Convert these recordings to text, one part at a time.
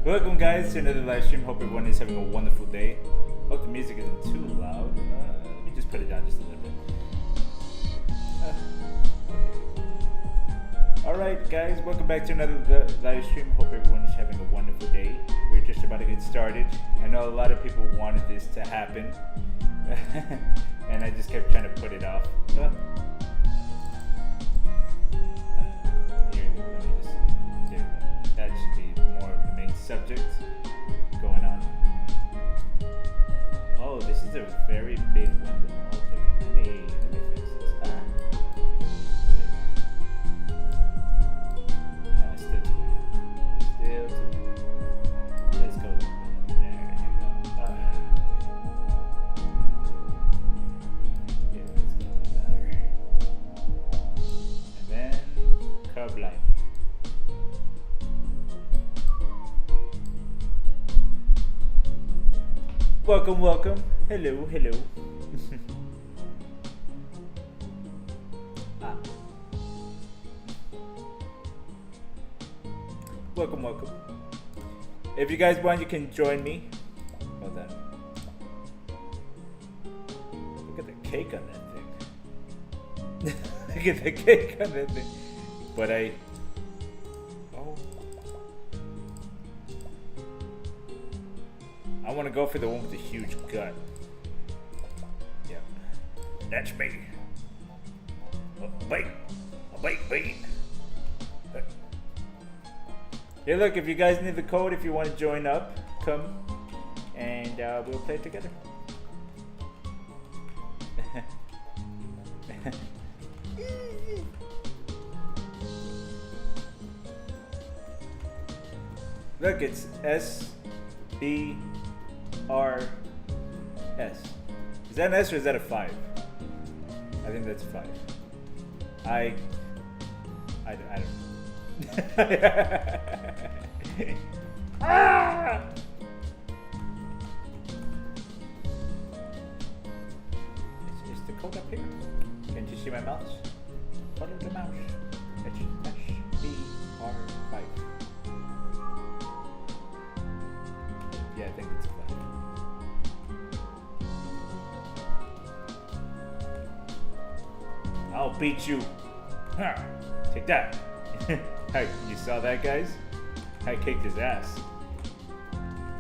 Welcome guys to another live stream. Hope everyone is having a wonderful day. Hope the music isn't too loud. Let me just put it down just a little bit. Okay. Alright guys, welcome back to another live stream. Hope everyone is having a wonderful day. We're just about to get started. I know a lot of people wanted this to happen. And I just kept trying to put it off. That should be more of the main subject going on. Oh, this is a very big window. Okay, let me fix this. Still too big. Let's go. There you go. Yeah, let's go there. And then curb line. Welcome, welcome. Hello, hello. Welcome, welcome. If you guys want, you can join me. Hold on. Look at the cake on that thing. Look at the cake on that thing. But oh. I want to go for the one with the huge gut. Yep. That's me. Oh, wait. Hey, look, if you guys need the code, if you want to join up, come and we'll play together. Look, it's SBRS. Is that an S or is that a 5? I think that's a 5. I don't know. Ah! Is the code up here? Can you see my mouse? Follow the mouse. SBR5. Yeah, I think it's a 5. I'll beat you. Huh. Take that. Hey, you saw that, guys? I kicked his ass.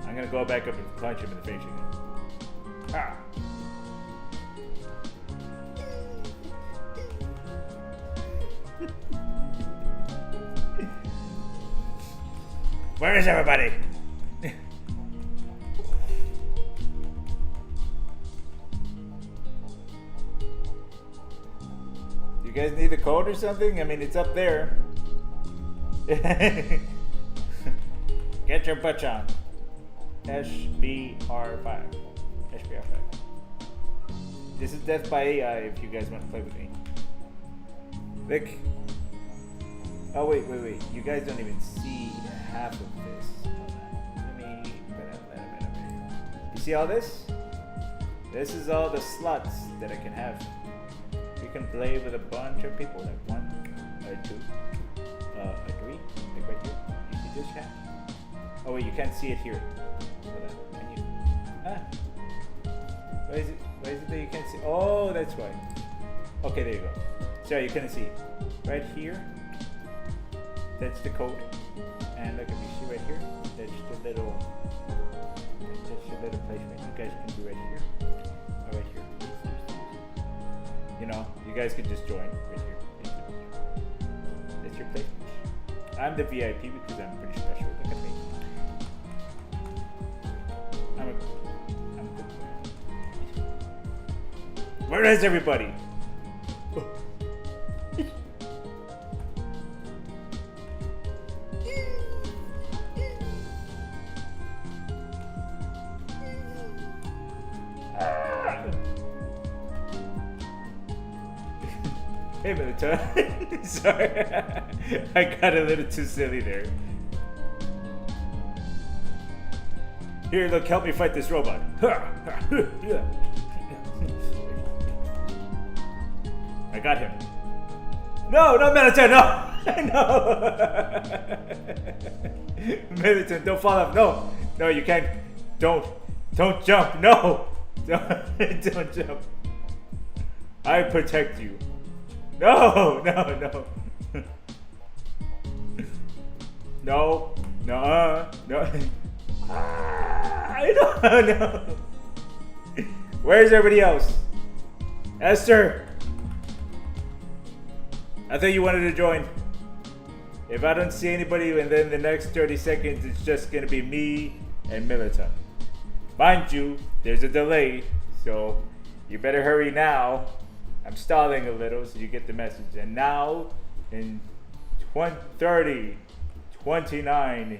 I'm gonna go back up and punch him in the face again. Ah. Where is everybody? You guys need a code or something? I mean, it's up there. Get your butch on. SBR5. SBR5. This is Death by AI if you guys want to play with me. Look. Oh, wait. You guys don't even see half of this. Hold on. Let me. You see all this? This is all the slots that I can have. You can play with a bunch of people, like 1 or 2 or 3, like right here. You see this chat? Oh wait, you can't see it here. Hold on, can you? Why is it that you can't see? Oh, that's why. Okay, there you go. Sorry, you couldn't see. Right here, that's the code. And look, if you see right here, that's your little placement. You guys can do right here, or right here. You know, you guys can just join right here. It's your placement. I'm the VIP because I'm pretty special. Look at me. I'm a good player. Where is everybody? Hey, Milito. Sorry. I got a little too silly there. Here, look, help me fight this robot. I got him. No, no, Milito, no! No. Militant, don't fall off. No. No, you can't. Don't jump. No. Don't jump. I protect you. No. No. No. No. I don't know. Where's everybody else? Esther! I thought you wanted to join. If I don't see anybody within the next 30 seconds, it's just gonna be me and Militant. Mind you, there's a delay, so you better hurry now. I'm stalling a little so you get the message. And now, in 30, 29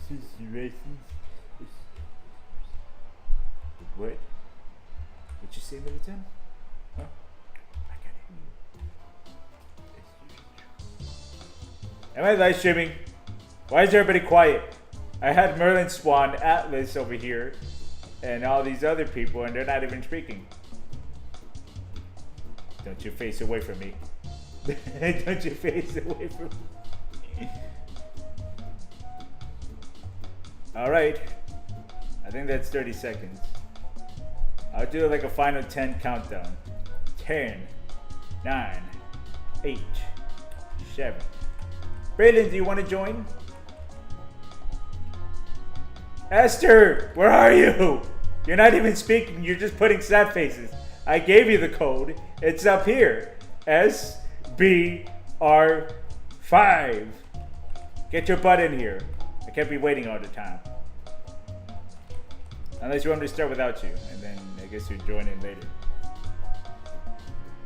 situations. What? What'd you say, Militant? Huh? I can't hear you. Am I live streaming? Why is everybody quiet? I had Merlin Swan, Atlas over here, and all these other people, and they're not even speaking. Don't you face away from me. Don't you face away from me. Alright. I think that's 30 seconds. I'll do like a final 10 countdown. 10, 9, 8, 7. Braylon, do you want to join? Esther, where are you? You're not even speaking, you're just putting sad faces. I gave you the code. It's up here. SBR5. Get your butt in here. I can't be waiting all the time. Unless you want me to start without you, and then I guess you'll join in later.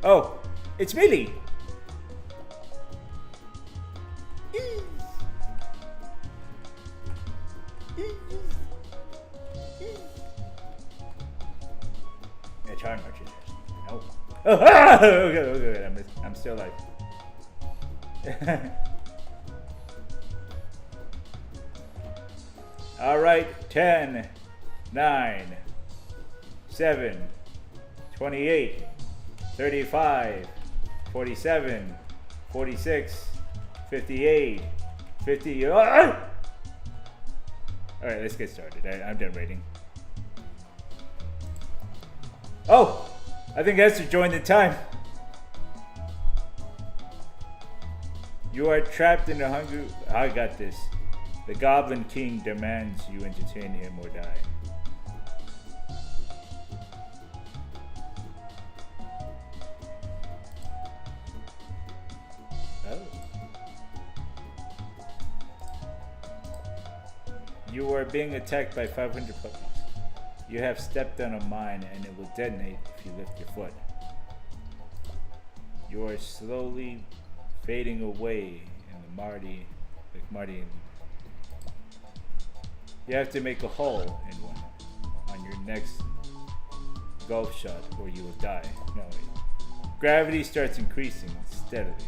Oh, it's Millie. Yeah, charm merchant. No. Oh, okay. I'm still alive. All right, 10, 9, 7, 28, 35, 47, 46, 58, 50. All right, let's get started. I'm done waiting. Oh, I think Esther joined in time. You are trapped in the hungry. I got this. The Goblin King demands you entertain him or die. Oh. You are being attacked by 500 puppies. You have stepped on a mine and it will detonate if you lift your foot. You are slowly fading away in the Marty. You have to make a hole in one on your next golf shot or you will die. No, wait. Gravity starts increasing steadily.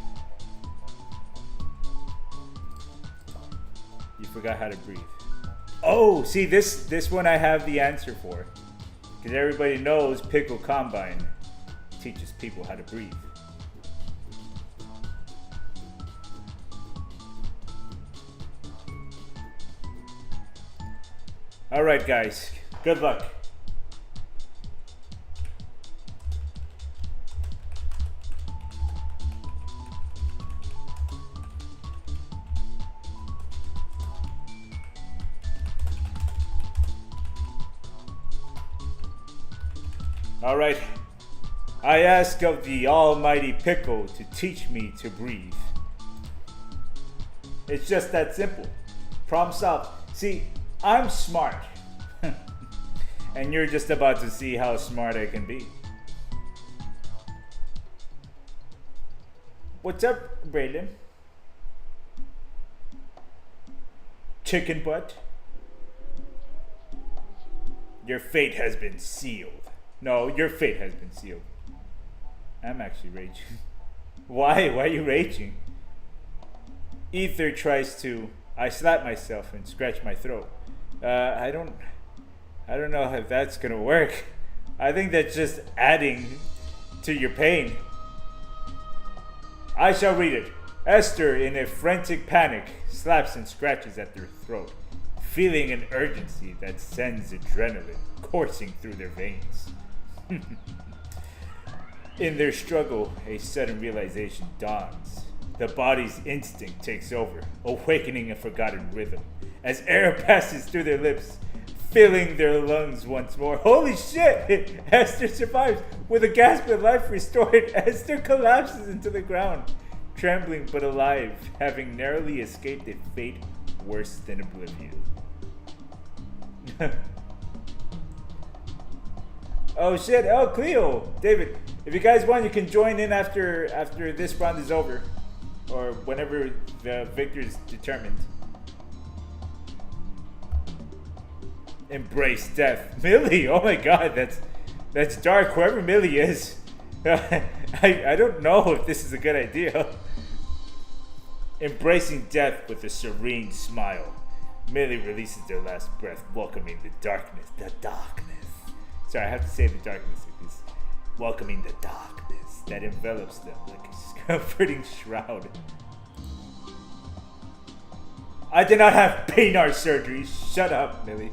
You forgot how to breathe. Oh, see this one I have the answer for. Because everybody knows Pickle Combine teaches people how to breathe. Alright guys, good luck. Alright, I ask of the almighty Pickle to teach me to breathe. It's just that simple. Problem solved. See, I'm smart. And you're just about to see how smart I can be. What's up, Braylon? Chicken butt? Your fate has been sealed. No, your fate has been sealed. I'm actually raging. Why? Why are you raging? Ether tries to... I slap myself and scratch my throat. I don't know if that's gonna work. I think that's just adding to your pain. I shall read it. Esther, in a frantic panic, slaps and scratches at their throat, feeling an urgency that sends adrenaline coursing through their veins. In their struggle, a sudden realization dawns. The body's instinct takes over, awakening a forgotten rhythm, as air passes through their lips, filling their lungs once more. Holy shit! Esther survives. With a gasp of life restored, Esther collapses into the ground, trembling but alive, having narrowly escaped a fate worse than oblivion. Oh shit! Oh, Cleo! David, if you guys want, you can join in after this round is over, or whenever the victor is determined. Embrace death, Millie. Oh my God, that's dark. Whoever Millie is, I don't know if this is a good idea. Embracing death with a serene smile, Millie releases their last breath, welcoming the darkness. The darkness. Sorry, I have to say the darkness like this. Welcoming the darkness that envelops them like a comforting shroud. I did not have Paynar surgery. Shut up, Millie.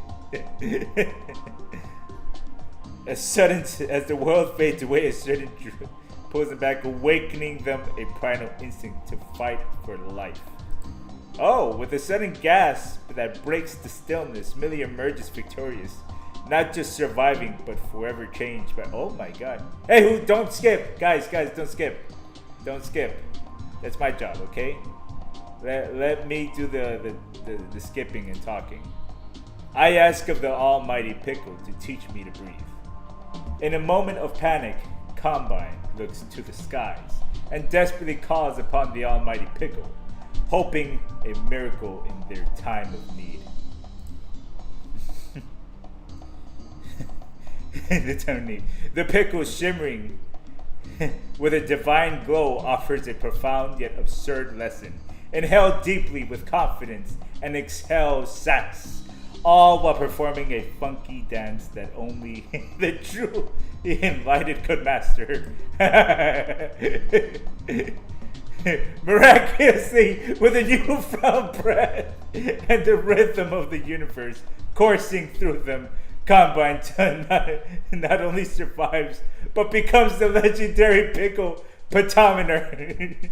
As the world fades away, a certain truth pulls them back, awakening them a primal instinct to fight for life. Oh, with a sudden gasp that breaks the stillness, Millie emerges victorious. Not just surviving, but forever changed. But oh my God! Hey, don't skip, guys! Don't skip! Don't skip! That's my job, okay? Let me do the skipping and talking. I ask of the almighty Pickle to teach me to breathe. In a moment of panic, Combine looks to the skies and desperately calls upon the almighty Pickle, hoping a miracle in their time of need. The Pickle, shimmering with a divine glow, offers a profound yet absurd lesson. Inhale deeply with confidence and exhale sass, all while performing a funky dance that only the true enlightened could master. Miraculously, with a newfound breath and the rhythm of the universe coursing through them, Combine not only survives, but becomes the legendary Pickle Petometer,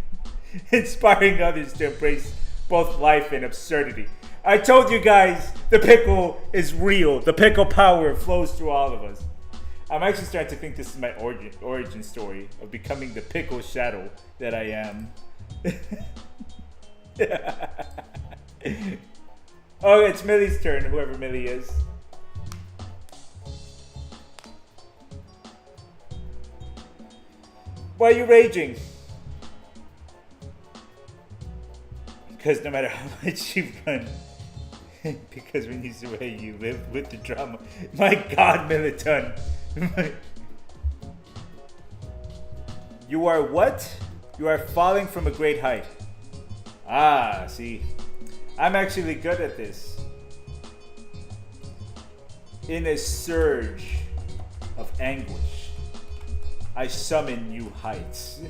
inspiring others to embrace both life and absurdity. I told you guys, the Pickle is real. The Pickle power flows through all of us. I'm actually starting to think this is my origin story of becoming the Pickle shadow that I am. Oh, it's Millie's turn, whoever Millie is. Why are you raging? Because no matter how much you've done, because when you survey, you live with the drama. My God, Militon. You are what? You are falling from a great height. Ah, see. I'm actually good at this. In a surge of anguish, I summon new heights.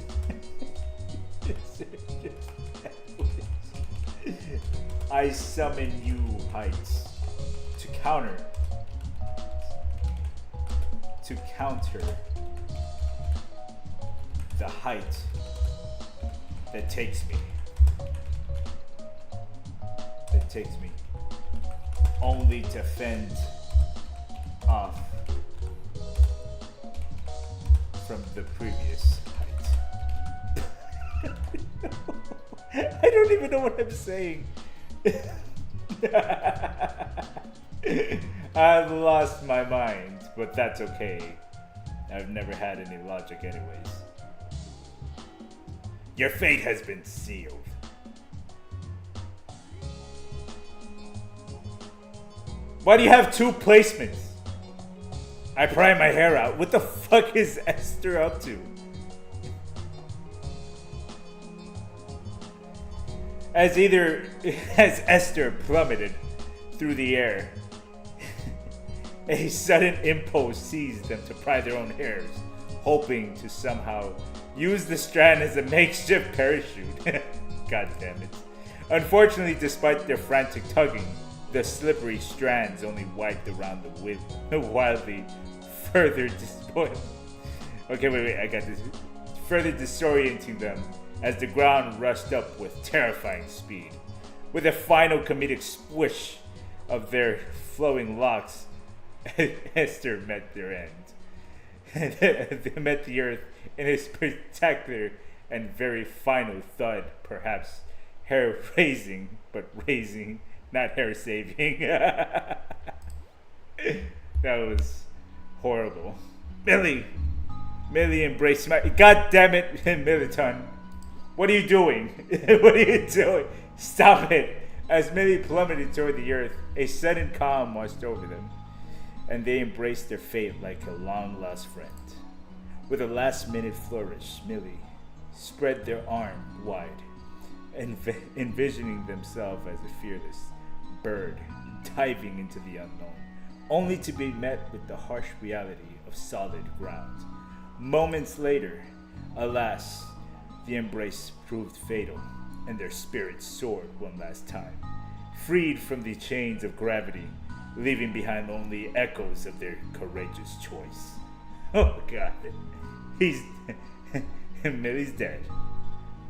I summon new heights to counter the height that takes me. Only to fend off from the previous height. I don't even know what I'm saying. I've lost my mind, but that's okay. I've never had any logic anyways. Your fate has been sealed. Why do you have two placements? I pry my hair out. What the fuck is Esther up to? As Esther plummeted through the air, a sudden impulse seized them to pry their own hairs, hoping to somehow use the strand as a makeshift parachute. God damn it. Unfortunately, despite their frantic tugging, the slippery strands only wiped around the wind, wildly further I got this. Further disorienting them as the ground rushed up with terrifying speed. With a final comedic swish of their flowing locks, Esther met their end. They met the earth in a spectacular and very final thud, perhaps hair-raising, but raising, not hair-saving. That was horrible. Millie embraced my... God damn it, Militon. What are you doing? What are you doing? Stop it. As Millie plummeted toward the earth, a sudden calm washed over them, and they embraced their fate like a long-lost friend. With a last-minute flourish, Millie spread their arm wide, envisioning themselves as a fearless bird diving into the unknown, only to be met with the harsh reality of solid ground. Moments later, alas, the embrace proved fatal, and their spirits soared one last time, freed from the chains of gravity, leaving behind only echoes of their courageous choice. Oh God, Millie's dead.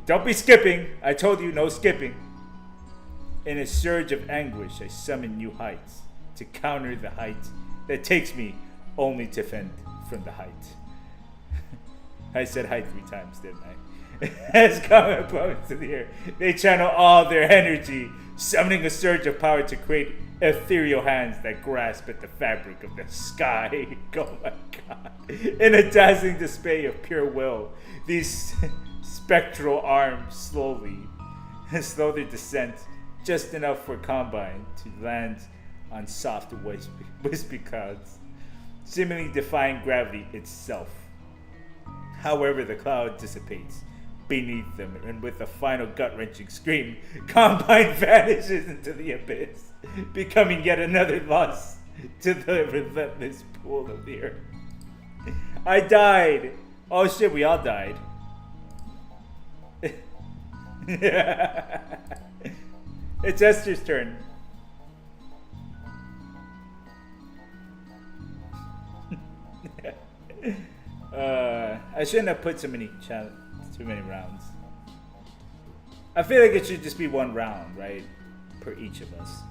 Don't be skipping! I told you no skipping. In a surge of anguish, I summon new heights to counter the height that takes me only to fend from the height. I said height 3 times, didn't I? As comet plummets to the air, they channel all their energy, summoning a surge of power to create ethereal hands that grasp at the fabric of the sky. Oh my God. In a dazzling display of pure will, these spectral arms slowly slow their descent, just enough for Combine to land on soft wispy clouds, seemingly defying gravity itself. However, the cloud dissipates beneath them, and with a final gut-wrenching scream, Combine vanishes into the abyss, becoming yet another loss to the relentless pool of the earth. I died! Oh shit, we all died. It's Esther's turn. I shouldn't have put too many rounds. I feel like it should just be 1 round, right? Per each of us.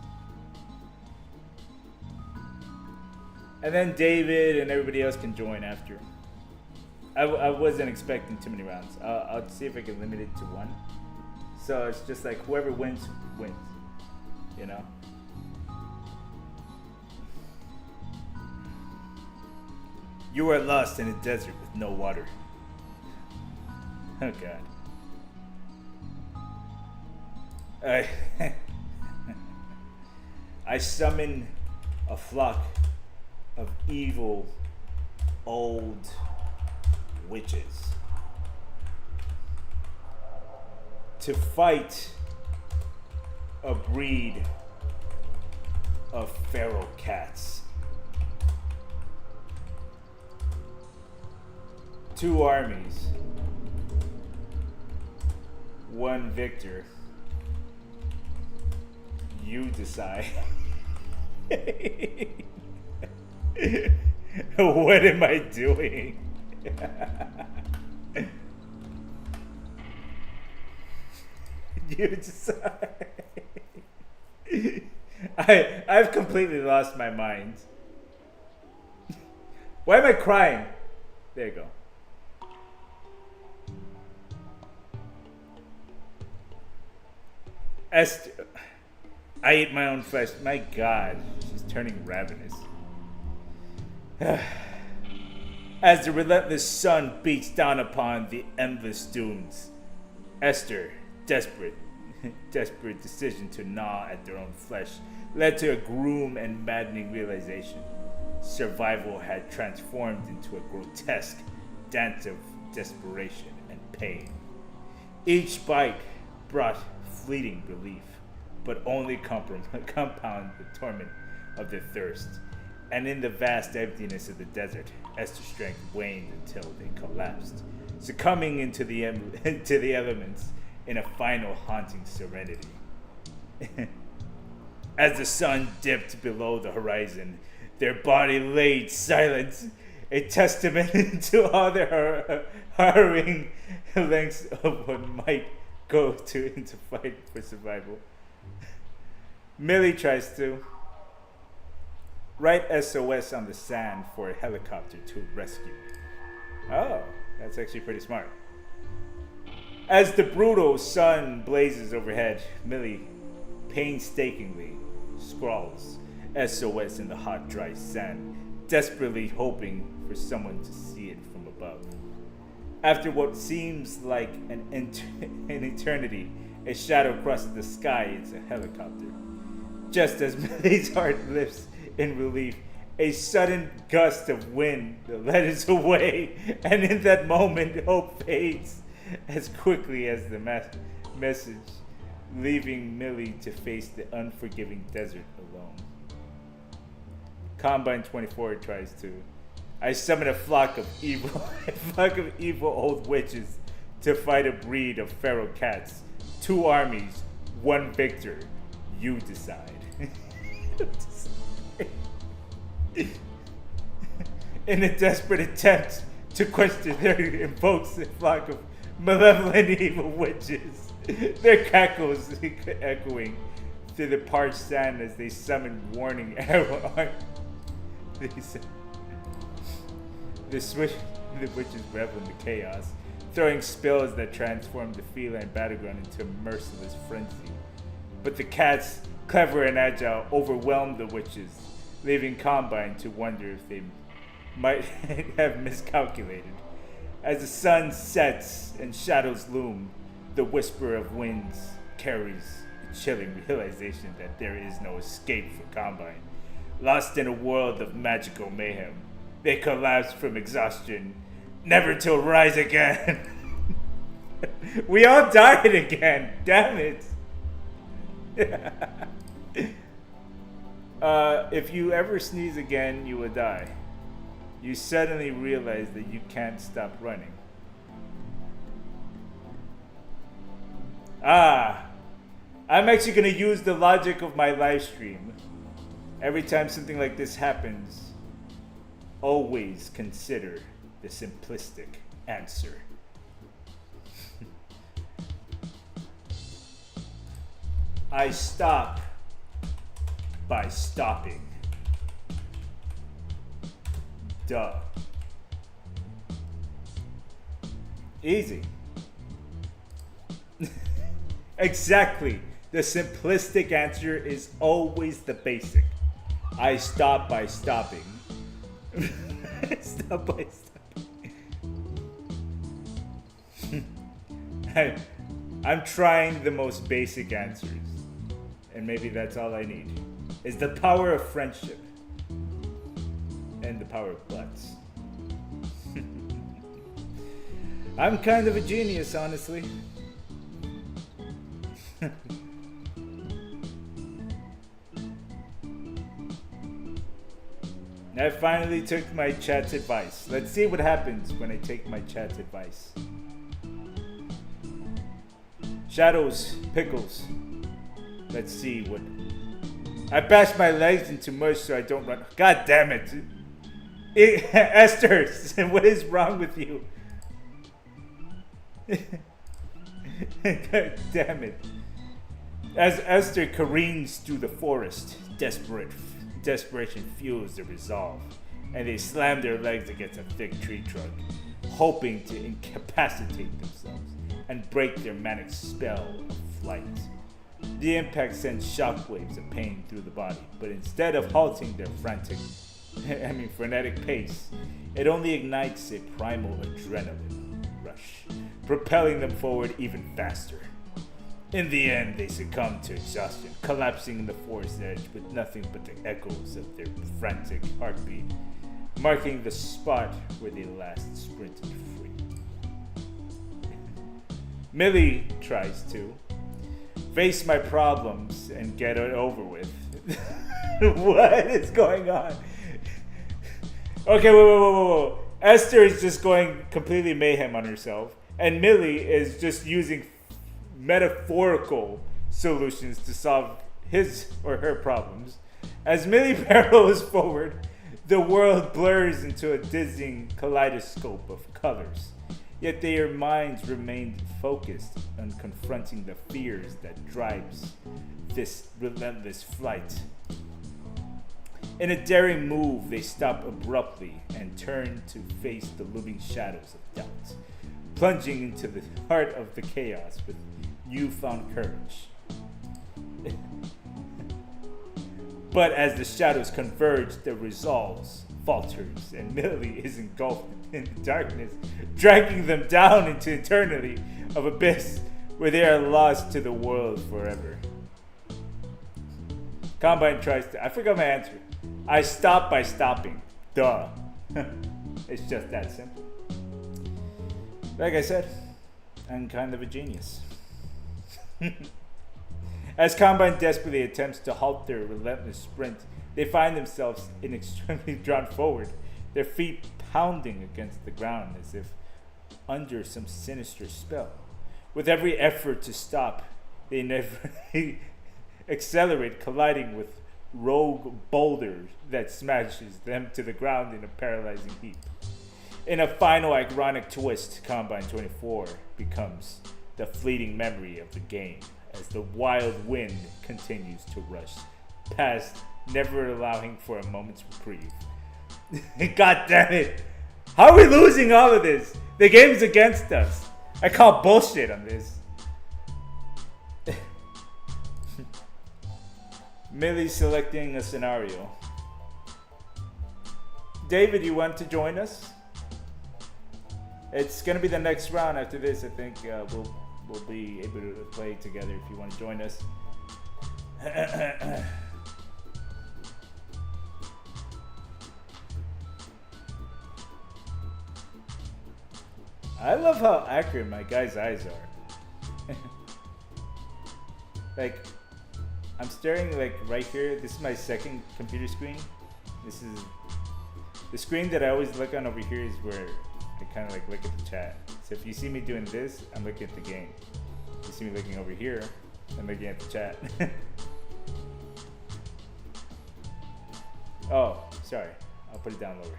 And then David and everybody else can join after. I wasn't expecting too many rounds. I'll see if I can limit it to 1. So it's just like whoever wins, you know? You are lost in a desert with no water. Oh God. I summon a flock of evil old witches to fight a breed of feral cats. 2 armies, 1 victor. You decide. What am I doing? You decide. I've completely lost my mind. Why am I crying? There you go. Esther, I ate my own flesh. My God, she's turning ravenous. As the relentless sun beats down upon the endless dunes, Esther, desperate decision to gnaw at their own flesh, led to a grim and maddening realization. Survival had transformed into a grotesque dance of desperation and pain. Each bite brought fleeting relief, but only compound the torment of their thirst. And in the vast emptiness of the desert, Esther's strength waned until they collapsed, succumbing into the elements in a final haunting serenity. As the sun dipped below the horizon, their body laid silent, a testament to all their harrowing lengths of what might go to into fight for survival. Millie tries to write SOS on the sand for a helicopter to rescue. Oh, that's actually pretty smart. As the brutal sun blazes overhead, Millie painstakingly scrawls SOS in the hot, dry sand, desperately hoping for someone to see it from above. After what seems like an eternity, a shadow crosses the sky. It's a helicopter. Just as Millie's heart lifts in relief, a sudden gust of wind leads away, and in that moment, hope fades as quickly as the message, leaving Millie to face the unforgiving desert alone. Combine 24 tries to. I summon a flock of evil old witches to fight a breed of feral cats. 2 armies, 1 victor. You decide. In a desperate attempt to quench their invokes a flock of malevolent evil witches, their cackles echoing through the parched sand as they summon warning arrow. The witches revel in the chaos, throwing spells that transform the feline battleground into a merciless frenzy. But the cats, clever and agile, overwhelm the witches, leaving Combine to wonder if they might have miscalculated. As the sun sets and shadows loom, the whisper of winds carries a chilling realization that there is no escape for Combine. Lost in a world of magical mayhem, they collapse from exhaustion, never to rise again. We all died again, damn it. If you ever sneeze again, you will die. You suddenly realize that you can't stop running. I'm actually going to use the logic of my live stream. Every time something like this happens, always consider the simplistic answer. I stop by stopping. Duh. Easy. Exactly. The simplistic answer is always the basic. I stop by stopping. Stop by stopping. I'm trying the most basic answers. And maybe that's all I need. Is the power of friendship. And the power of butts. I'm kind of a genius, honestly. I finally took my chat's advice. Let's see what happens when I take my chat's advice. Shadows, pickles. Let's see what... I bashed my legs into mush so I don't run... God damn it! Esther, what is wrong with you? God damn it. As Esther careens through the forest, desperation fuels their resolve, and they slam their legs against a thick tree trunk, hoping to incapacitate themselves and break their manic spell of flight. The impact sends shockwaves of pain through the body, but instead of halting their frenetic pace, it only ignites a primal adrenaline rush, propelling them forward even faster. In the end, they succumb to exhaustion, collapsing in the forest edge with nothing but the echoes of their frantic heartbeat, marking the spot where they last sprinted free. Millie tries to face my problems and get it over with. What is going on? Okay, whoa. Esther is just going completely mayhem on herself, and Millie is just using metaphorical solutions to solve his or her problems. As Millie barrels forward, the world blurs into a dizzying kaleidoscope of colors. Yet their minds remained focused on confronting the fears that drives this relentless flight. In a daring move, they stop abruptly and turn to face the looming shadows of doubt, plunging into the heart of the chaos with newfound courage. But as the shadows converge, the resolve falters, and Millie is engulfed in the darkness, dragging them down into eternity of abyss where they are lost to the world forever. Combine tries to... I forgot my answer. I stop by stopping. Duh. It's just that simple. Like I said, I'm kind of a genius. As Combine desperately attempts to halt their relentless sprint, they find themselves inextricably drawn forward, their feet pounding against the ground as if under some sinister spell. With every effort to stop, they never accelerate, colliding with rogue boulders that smashes them to the ground in a paralyzing heap. In a final ironic twist, Combine 24 becomes the fleeting memory of the game as the wild wind continues to rush past, never allowing for a moment's reprieve. God damn it! How are we losing all of this? The game's against us. I call bullshit on this. Millie selecting a scenario. David, you want to join us? It's gonna be the next round after this. I think we'll be able to play together if you want to join us. I love how accurate my guy's eyes are. Like, I'm staring like right here. This is my second computer screen. This is the screen that I always look on over here is where I kind of like look at the chat. So if you see me doing this, I'm looking at the game. If you see me looking over here, I'm looking at the chat. Oh, sorry. I'll put it down lower.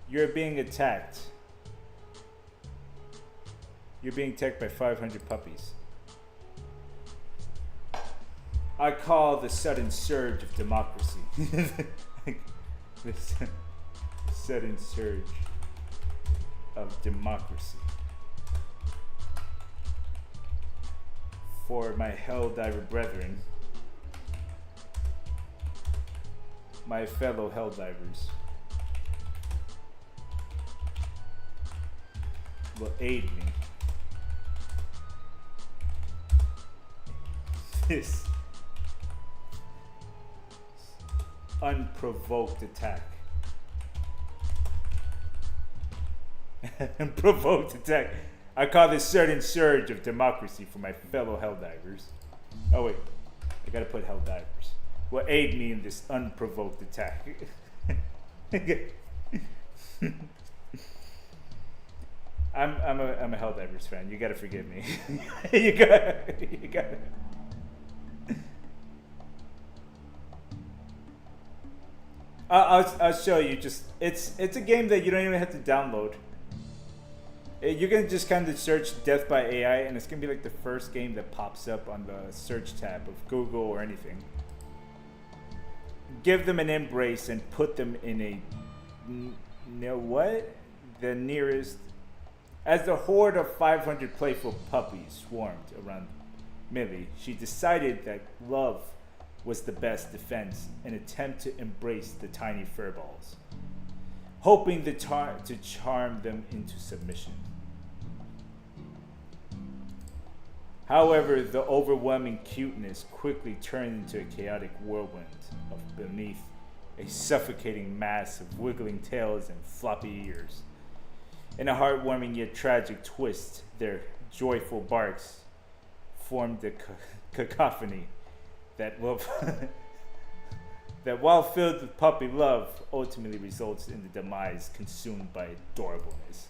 You're being attacked. You're being attacked by 500 puppies. I call the sudden surge of democracy. This sudden surge of democracy. For my Helldiver brethren, my fellow Helldivers, will aid me. This unprovoked attack. Unprovoked attack. I call this certain surge of democracy for my fellow Helldivers. Oh wait, I gotta put Helldivers. Will aid me in this unprovoked attack. I'm a Helldivers fan. You gotta forgive me. you gotta. I'll show you. Just it's a game that you don't even have to download. You can just kind of search Death by AI, and it's gonna be like the first game that pops up on the search tab of Google or anything. Give them an embrace and put them in a the nearest. As the horde of 500 playful puppies swarmed around Millie, she decided that love was the best defense, an attempt to embrace the tiny furballs, hoping to charm them into submission. However, the overwhelming cuteness quickly turned into a chaotic whirlwind of beneath a suffocating mass of wiggling tails and floppy ears. In a heartwarming yet tragic twist, their joyful barks formed a cacophony that while filled with puppy love, ultimately results in the demise consumed by adorableness.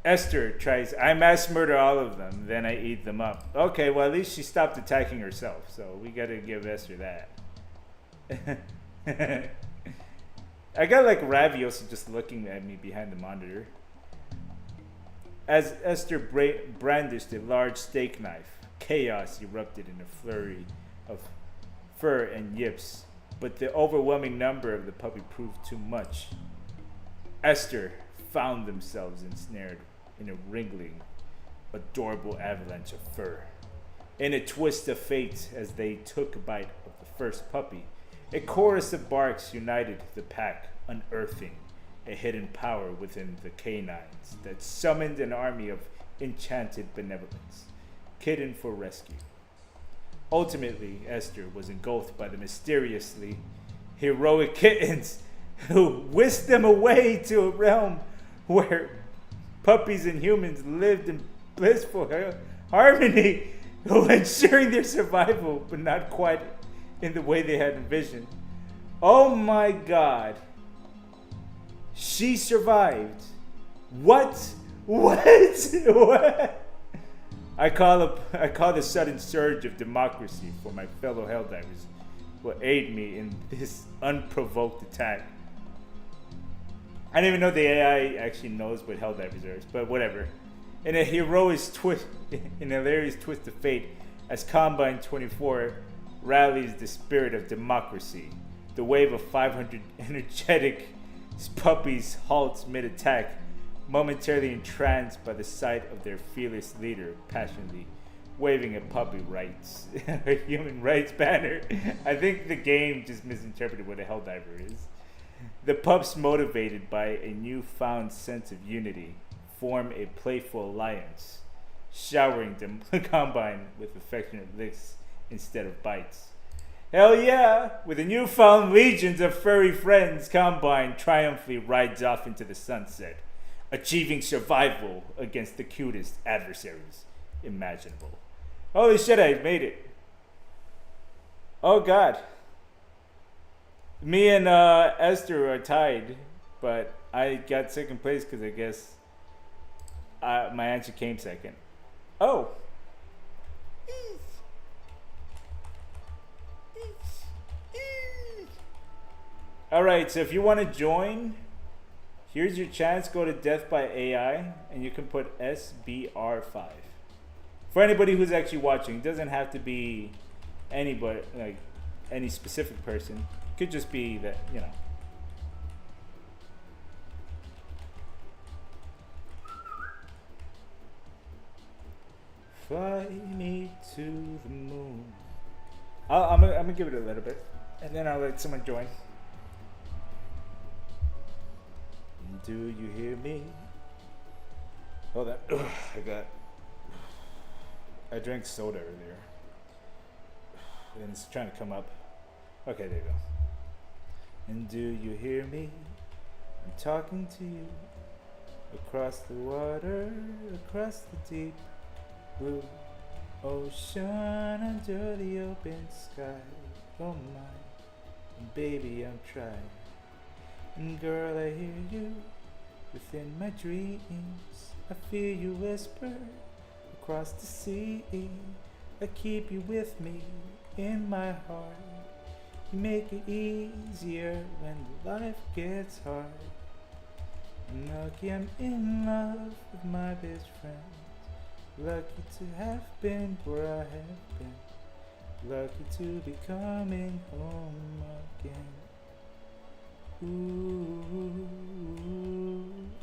Esther tries, I mass murder all of them, then I eat them up. Okay, well, at least she stopped attacking herself, so we gotta give Esther that. I got like Raviosa just looking at me behind the monitor. As Esther brandished a large steak knife, chaos erupted in a flurry of fur and yips, but the overwhelming number of the puppy proved too much. Esther found themselves ensnared in a wriggling, adorable avalanche of fur. In a twist of fate as they took a bite of the first puppy, a chorus of barks united the pack, unearthing a hidden power within the canines that summoned an army of enchanted benevolence, kitten for rescue. Ultimately, Esther was engulfed by the mysteriously heroic kittens who whisked them away to a realm where puppies and humans lived in blissful harmony, ensuring their survival, but not quite in the way they had envisioned. Oh my God. She survived. What? What? I call the sudden surge of democracy for my fellow Helldivers will aid me in this unprovoked attack. I didn't even know the AI actually knows what Helldivers are, but whatever. In a hilarious twist of fate, as Combine-24 rallies the spirit of democracy, the wave of 500 energetic puppies halts mid-attack, momentarily entranced by the sight of their fearless leader passionately waving a puppy rights, a human rights banner. I think the game just misinterpreted what a Helldiver is. The pups, motivated by a newfound sense of unity, form a playful alliance, showering them Combine with affectionate licks instead of bites. Hell yeah! With the newfound legions of furry friends, Combine triumphantly rides off into the sunset, achieving survival against the cutest adversaries imaginable. Holy shit, I made it. Oh God. Me and Esther are tied, but I got second place because I guess my answer came second. Oh. Alright, so if you want to join, here's your chance. Go to Death by AI and you can put SBR5. For anybody who's actually watching, it doesn't have to be anybody, like any specific person. It could just be that, you know. Fly me to the moon. I'm gonna give it a little bit, and then I'll let someone join. Do you hear me? Hold on. I drank soda earlier, and it's trying to come up. Okay, there you go. And do you hear me? I'm talking to you across the water, across the deep blue ocean, under the open sky. Oh my, baby, I'm trying. And girl, I hear you within my dreams. I feel you whisper across the sea. I keep you with me in my heart. You make it easier when life gets hard. And lucky I'm in love with my best friend. Lucky to have been where I have been. Lucky to be coming home again. Ooh,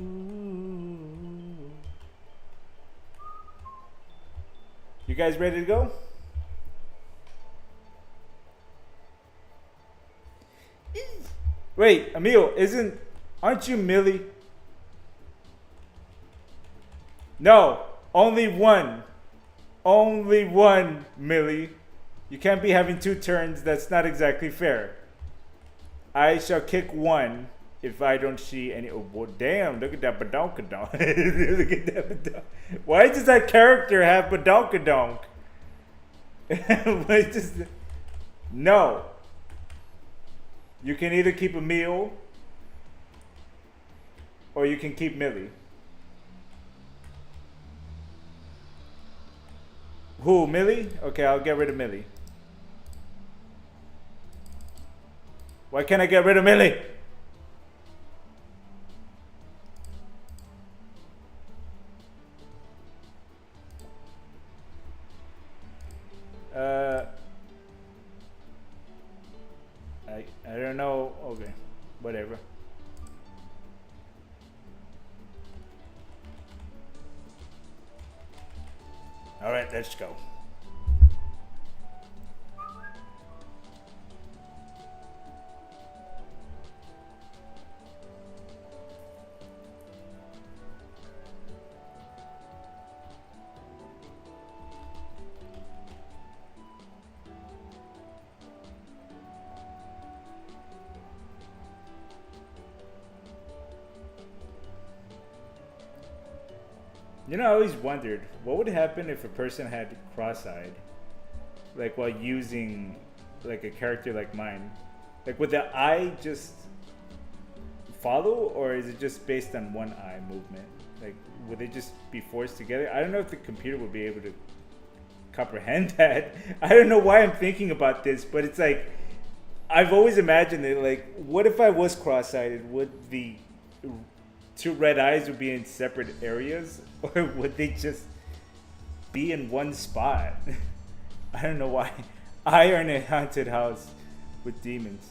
ooh. You guys ready to go? Wait, Emil, aren't you Millie? No, only one. Only one, Millie. You can't be having two turns, that's not exactly fair. I shall kick one if I don't see any. Oh, well, damn, look at that badonkadonk. Look at that badonk. Why does that character have badonkadonk? No. You can either keep Emil or you can keep Millie. Who, Millie? Okay, I'll get rid of Millie. Why can't I get rid of Millie? I don't know. Okay, whatever. All right, let's go. You know, I always wondered what would happen if a person had cross-eyed, like while using like a character like mine. Like, would the eye just follow, or is it just based on one eye movement? Like, would they just be forced together? I don't know if the computer would be able to comprehend that. I don't know why I'm thinking about this, but it's like I've always imagined it. Like, what if I was cross-eyed? Would the two red eyes would be in separate areas, or would they just be in one spot? I don't know why. I are in a haunted house with demons.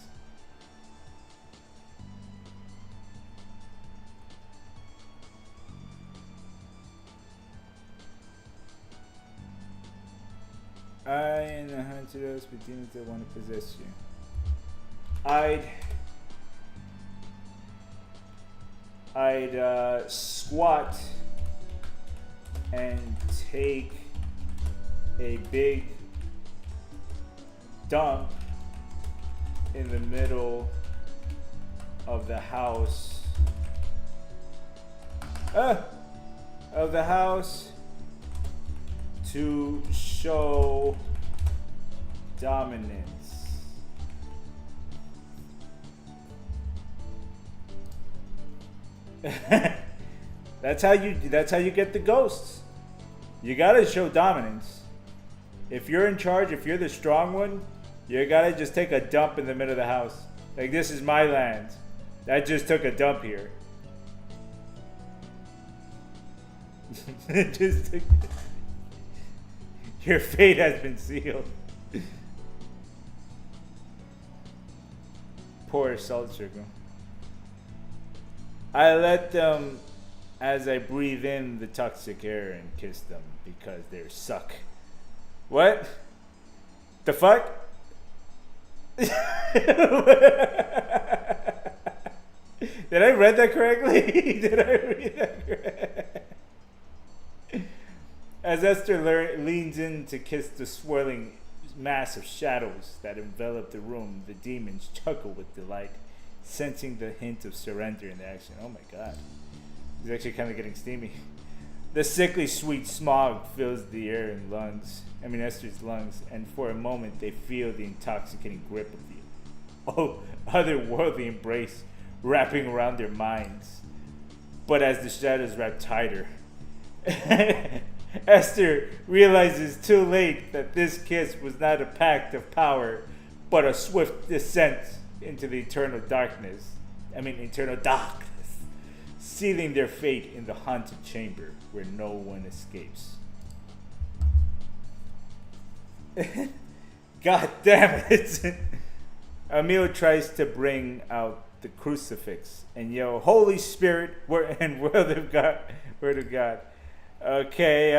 I in a haunted house with demons that want to possess you. I'd squat and take a big dump in the middle of the house. To show dominance. That's how you get the ghosts. You gotta show dominance. If you're in charge, if you're the strong one, you gotta just take a dump in the middle of the house. Like, this is my land. I just took a dump here. Your fate has been sealed. Poor salt circle. I let them, as I breathe in the toxic air, and kiss them because they suck. What? The fuck? Did I read that correctly? Did I read that correctly? As Esther leans in to kiss the swirling mass of shadows that envelop the room, the demons chuckle with delight, sensing the hint of surrender in the action. Oh my god. It's actually kind of getting steamy. The sickly sweet smog fills the air in Esther's lungs, and for a moment they feel the intoxicating grip of the otherworldly embrace wrapping around their minds. But as the shadows wrap tighter, Esther realizes too late that this kiss was not a pact of power, but a swift descent into the eternal darkness, sealing their fate in the haunted chamber where no one escapes. God damn it! Emil tries to bring out the crucifix and yell, "Holy Spirit, word of God." Okay,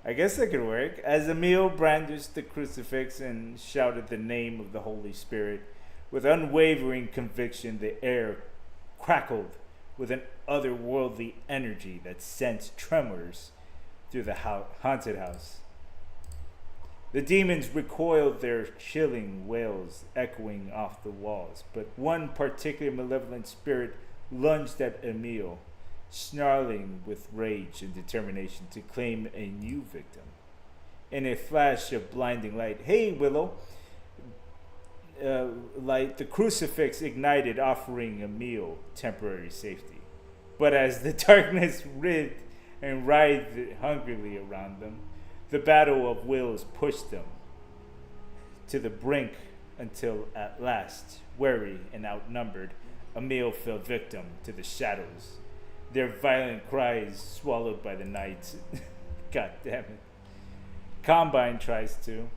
I guess that could work. As Emil brandished the crucifix and shouted the name of the Holy Spirit, with unwavering conviction, the air crackled with an otherworldly energy that sent tremors through the haunted house. The demons recoiled, their chilling wails echoing off the walls, but one particular malevolent spirit lunged at Emil, snarling with rage and determination to claim a new victim. In a flash of blinding light, "Hey, Willow!" Light, the crucifix ignited, offering Emil temporary safety. But as the darkness writhed and writhed hungrily around them, The battle of wills pushed them to the brink until at last, weary and outnumbered, Emil fell victim to the shadows, their violent cries swallowed by the night. God damn it. Combine tries to.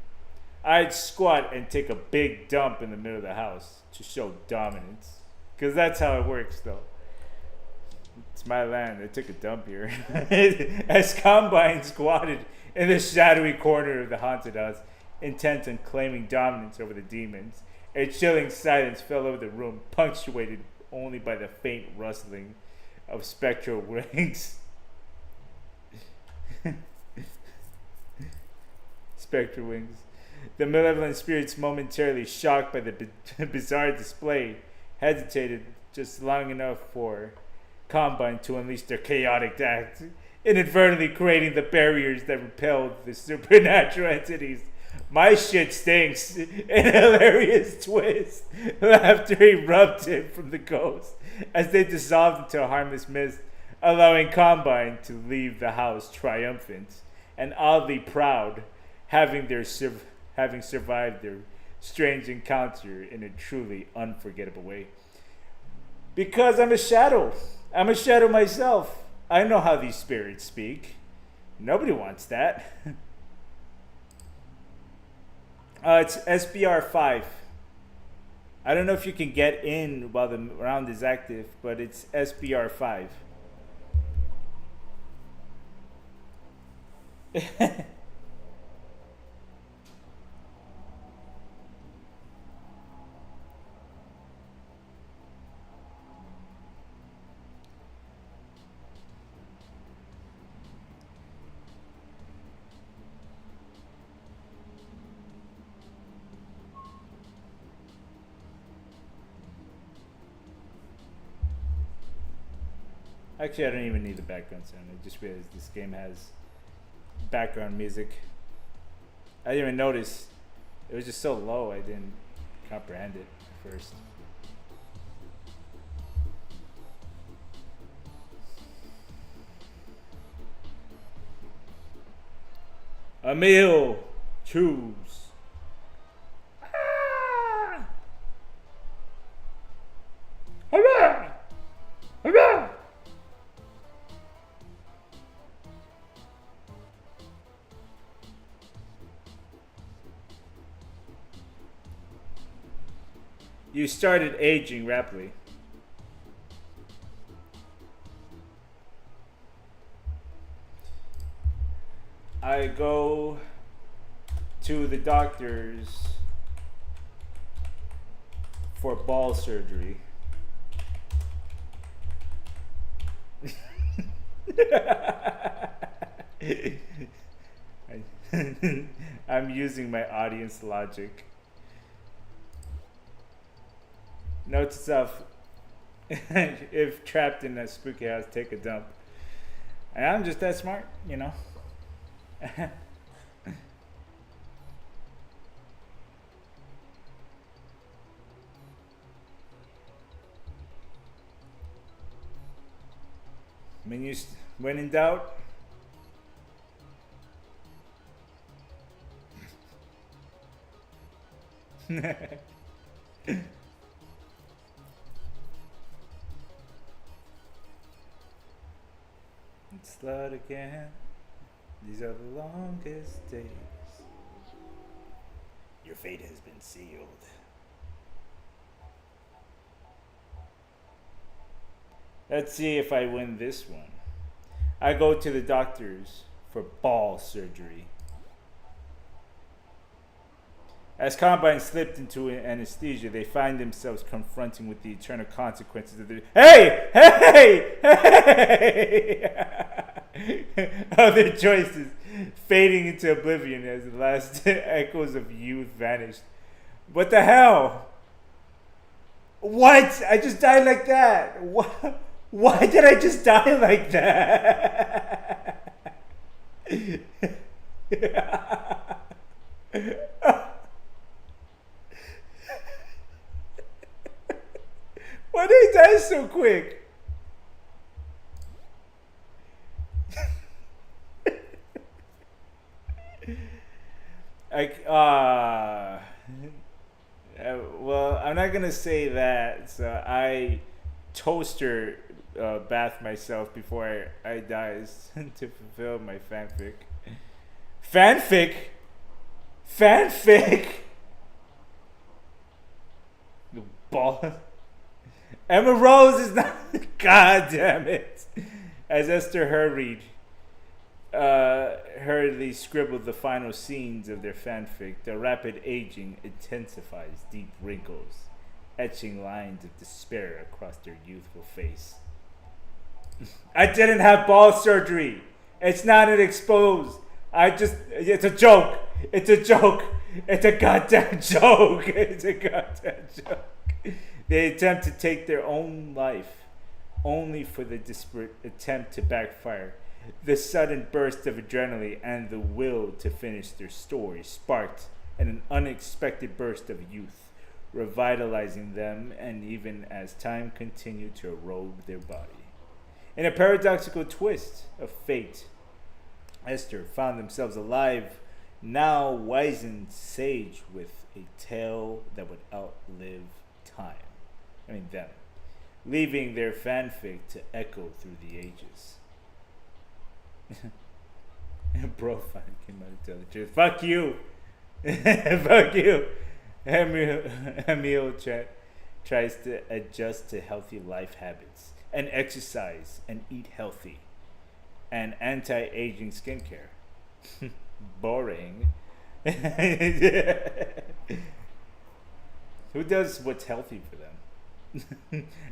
I'd squat and take a big dump in the middle of the house to show dominance. Because that's how it works, though. It's my land. I took a dump here. As Combine squatted in the shadowy corner of the haunted house, intent on claiming dominance over the demons, a chilling silence fell over the room, punctuated only by the faint rustling of spectral wings. Spectral wings. The malevolent spirits, momentarily shocked by the bizarre display, hesitated just long enough for Combine to unleash their chaotic act, inadvertently creating the barriers that repelled the supernatural entities. My shit stinks. An hilarious twist. Laughter erupted from the ghosts as they dissolved into a harmless mist, allowing Combine to leave the house triumphant and oddly proud, having survived their strange encounter in a truly unforgettable way. Because I'm a shadow. I'm a shadow myself. I know how these spirits speak. Nobody wants that. It's SBR 5. I don't know if you can get in while the round is active, but it's SBR 5. Actually, I don't even need the background sound. I just realized this game has background music. I didn't even notice. It was just so low, I didn't comprehend it at first. Emil, choose. Ah! Hurrah! Hurrah! You started aging rapidly. I go to the doctors for ball surgery. I'm using my audience logic. Note to self, if trapped in a spooky house, take a dump. And I'm just that smart, you know. I mean, when in doubt, it's loud again. These are the longest days. Your fate has been sealed. Let's see if I win this one. I go to the doctors for ball surgery. As Combine slipped into anesthesia, they find themselves confronting with the eternal consequences of their of their choices, fading into oblivion as the last echoes of youth vanished. What the hell? What? I just died like that. What? Why did I just die like that? Why did I die so quick? Like, well, I'm not gonna say that. So I toaster bath myself before I die to fulfill my fanfic. Fanfic? Fanfic? The ball. Emma Rose is not. God damn it. As Esther hurriedly scribbled the final scenes of their fanfic, the rapid aging intensifies deep wrinkles, etching lines of despair across their youthful face. I didn't have ball surgery. It's not an exposed. It's a joke. It's a joke. It's a goddamn joke. It's a goddamn joke. They attempt to take their own life, only for the desperate attempt to backfire. The sudden burst of adrenaline and the will to finish their story sparked an unexpected burst of youth, revitalizing them, and even as time continued to erode their body. In a paradoxical twist of fate, Esther found themselves alive, now wizened sage with a tale that would outlive time. Them. Leaving their fanfic to echo through the ages. Bro finally came out to tell the truth. Fuck you! Fuck you! Emil tries to adjust to healthy life habits and exercise and eat healthy and anti-aging skincare. Boring. Who does what's healthy for them?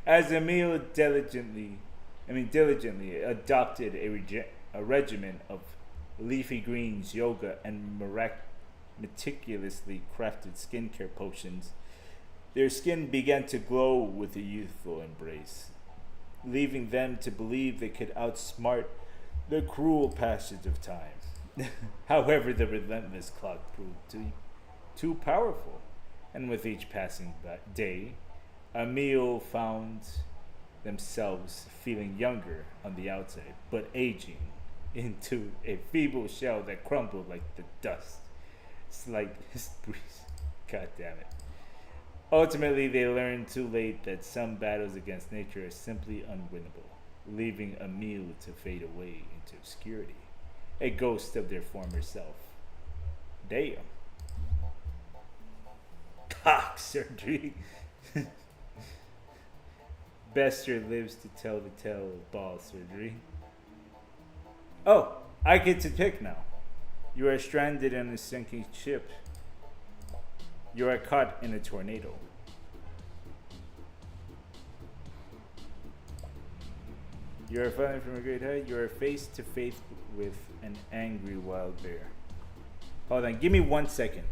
As Emil diligently adopted a regimen of leafy greens, yoga, and meticulously crafted skincare potions, their skin began to glow with a youthful embrace, leaving them to believe they could outsmart the cruel passage of time. However, the relentless clock proved too powerful, and with each passing day, Emil found themselves feeling younger on the outside, but aging into a feeble shell that crumbled like the dust. Slight breeze. God damn it. Ultimately, they learned too late that some battles against nature are simply unwinnable, leaving Emil to fade away into obscurity, a ghost of their former self. Damn. Cock surgery. Bester lives to tell the tale of ball surgery. Oh, I get to pick now. You are stranded on a sinking ship. You are caught in a tornado. You are falling from a great height. You are face to face with an angry wild bear. Hold on, give me 1 second.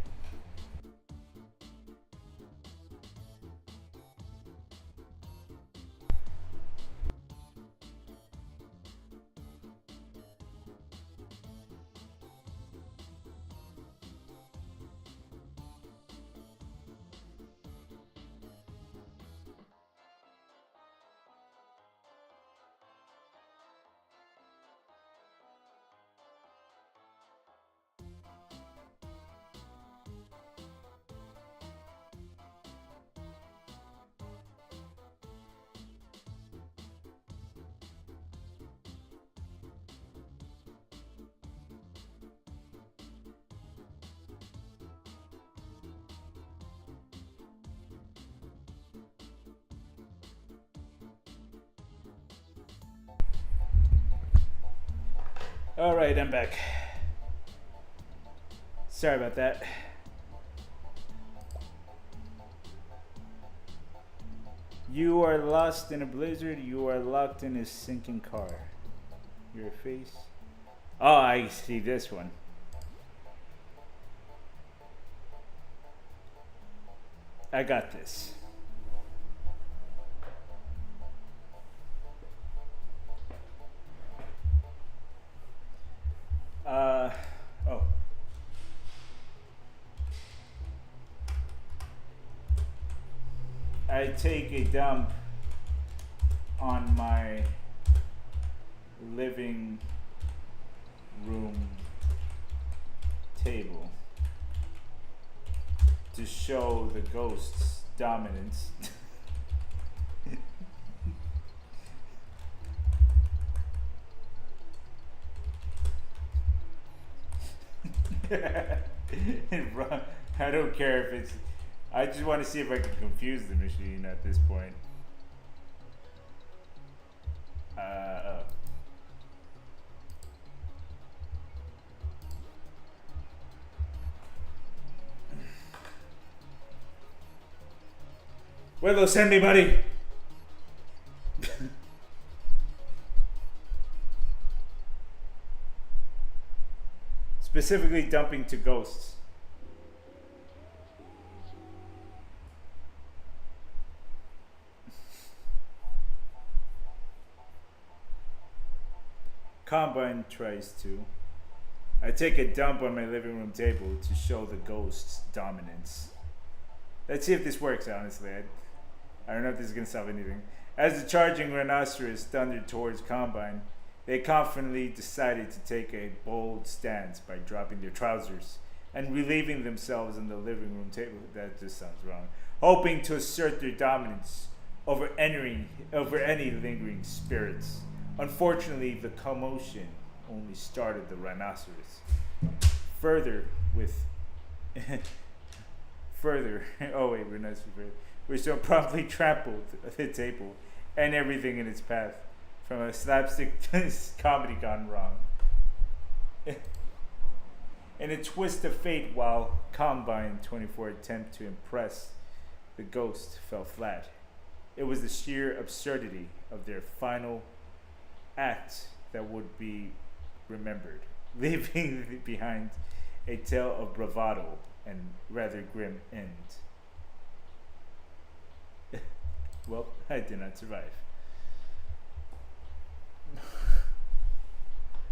Alright, I'm back. Sorry about that. You are lost in a blizzard. You are locked in a sinking car. Your face. Oh, I see this one. I got this. Oh. I take a dump on my living room table. to show the ghost's dominance. I don't care if it's. I just want to see if I can confuse the machine at this point. Oh. Willow, send me, buddy. Specifically dumping to ghosts. Combine tries to. I take a dump on my living room table to show the ghost's dominance. Let's see if this works, honestly. I don't know if this is going to solve anything. As the charging rhinoceros thundered towards Combine, they confidently decided to take a bold stance by dropping their trousers and relieving themselves on the living room table. That just sounds wrong. Hoping to assert their dominance over any lingering spirits. Unfortunately, the commotion only started the rhinoceros. Which so promptly trampled the table and everything in its path, from a slapstick comedy gone wrong. In a twist of fate, while Combine 24 attempt to impress, the ghost fell flat. It was the sheer absurdity of their final act that would be remembered, leaving behind a tale of bravado and rather grim end. Well, I did not survive.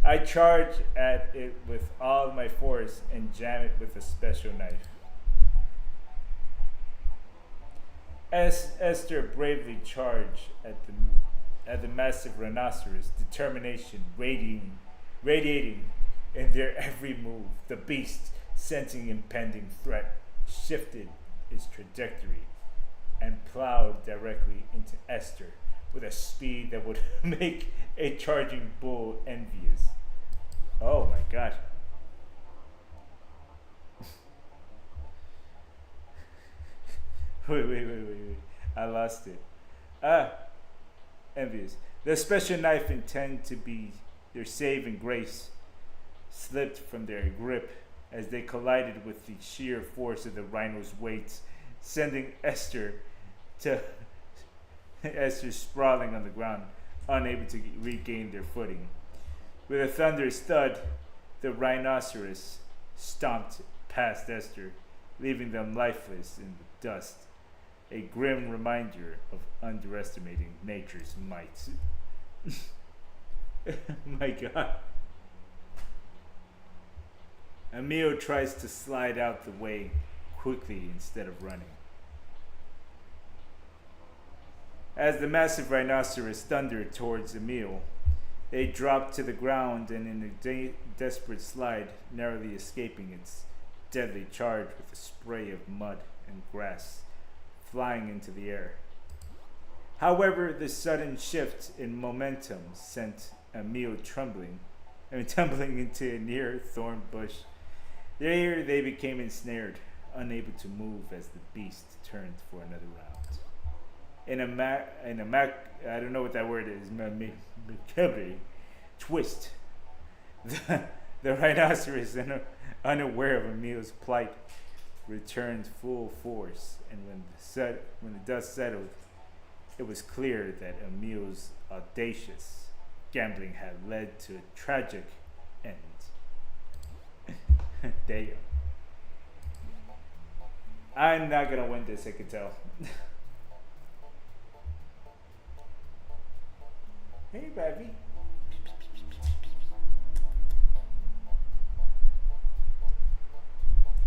I charge at it with all my force and jam it with a special knife. As Esther bravely charged at the massive rhinoceros, determination radiating in their every move, the beast, sensing impending threat, shifted its trajectory and plowed directly into Esther with a speed that would make a charging bull envious. Oh my god. Wait. I lost it. Envious. The special knife intended to be their saving grace slipped from their grip as they collided with the sheer force of the rhino's weight, sending Esther sprawling on the ground, unable to regain their footing. With a thunderous thud, the rhinoceros stomped past Esther, leaving them lifeless in the dust, a grim reminder of underestimating nature's might. My god. Emil tries to slide out the way quickly instead of running. As the massive rhinoceros thundered towards Emil, they dropped to the ground and in a desperate slide, narrowly escaping its deadly charge with a spray of mud and grass flying into the air. However, the sudden shift in momentum sent Emil tumbling into a near thorn bush. There they became ensnared, unable to move as the beast turned for another round. I don't know what that word is, macabre twist. The rhinoceros, unaware of Emil's plight, returned full force, and when the dust settled, it was clear that Emil's audacious gambling had led to a tragic end. Damn. I'm not gonna win this, I can tell. Hey, baby.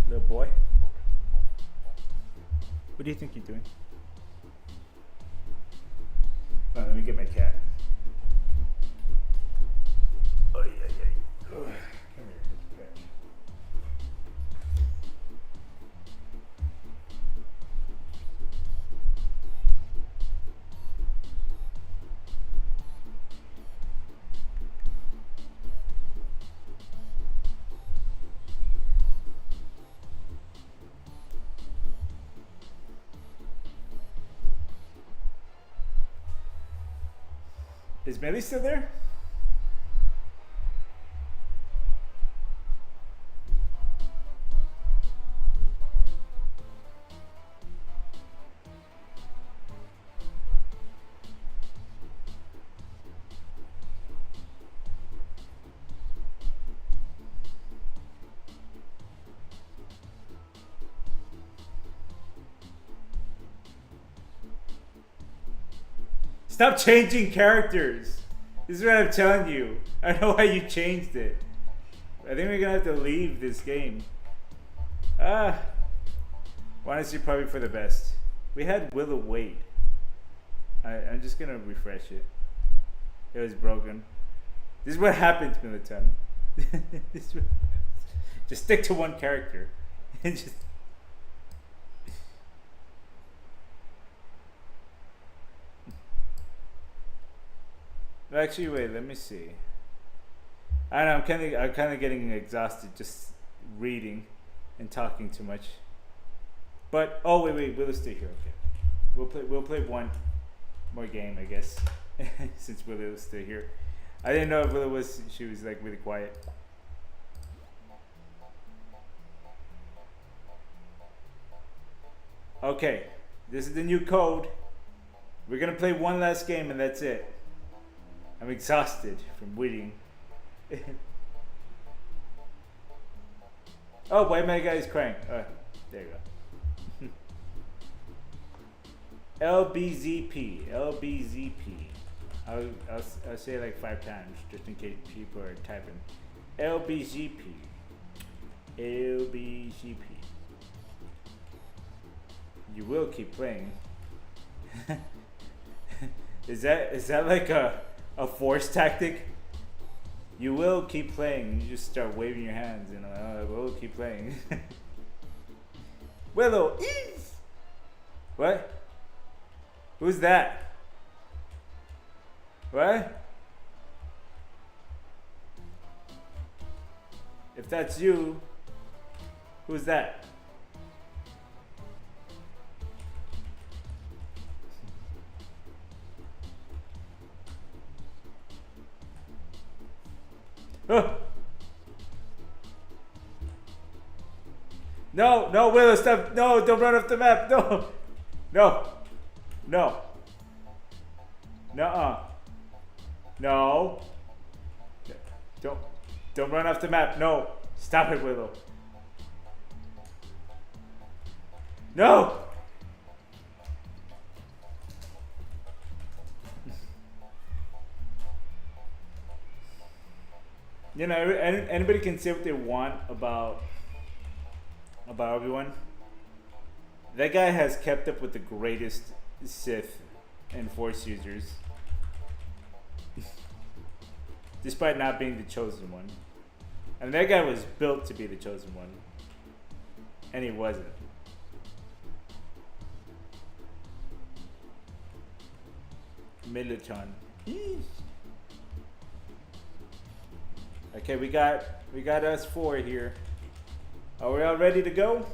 Little boy. What do you think you're doing? Oh, let me get my cat. Oh, yeah. Come here, cat. Is Millie still there? Stop changing characters. This is what I'm telling you. I know why you changed it. I think we're gonna have to leave this game. Honestly, probably for the best. We had Willow wait. I'm just gonna refresh it. It was broken. This is what happens, Militon. Just stick to one character. And just. Actually, wait. Let me see. I don't know. I'm kind of getting exhausted just reading and talking too much. But oh wait. Willow's still here. Okay. We'll play one more game, I guess, since Willow was still here. I didn't know if Willow was. She was like really quiet. Okay. This is the new code. We're gonna play one last game and that's it. I'm exhausted from waiting. Oh, why my guy is crying? There you go. LBZP. I'll say it like 5 times just in case people are typing. LBZP. You will keep playing. Is that like a force tactic? You will keep playing. You just start waving your hands, you know. We'll keep playing. Willow is. What? Who's that? What? If that's you, who's that? No, Willow, stop. No, don't run off the map. No. Nuh-uh. No. Don't run off the map. No. Stop it, Willow. No. You know, anybody can say what they want about everyone. That guy has kept up with the greatest Sith and Force users. Despite not being the chosen one. And that guy was built to be the chosen one. And he wasn't. Militon. Okay, we got us 4 here. Are we all ready to go?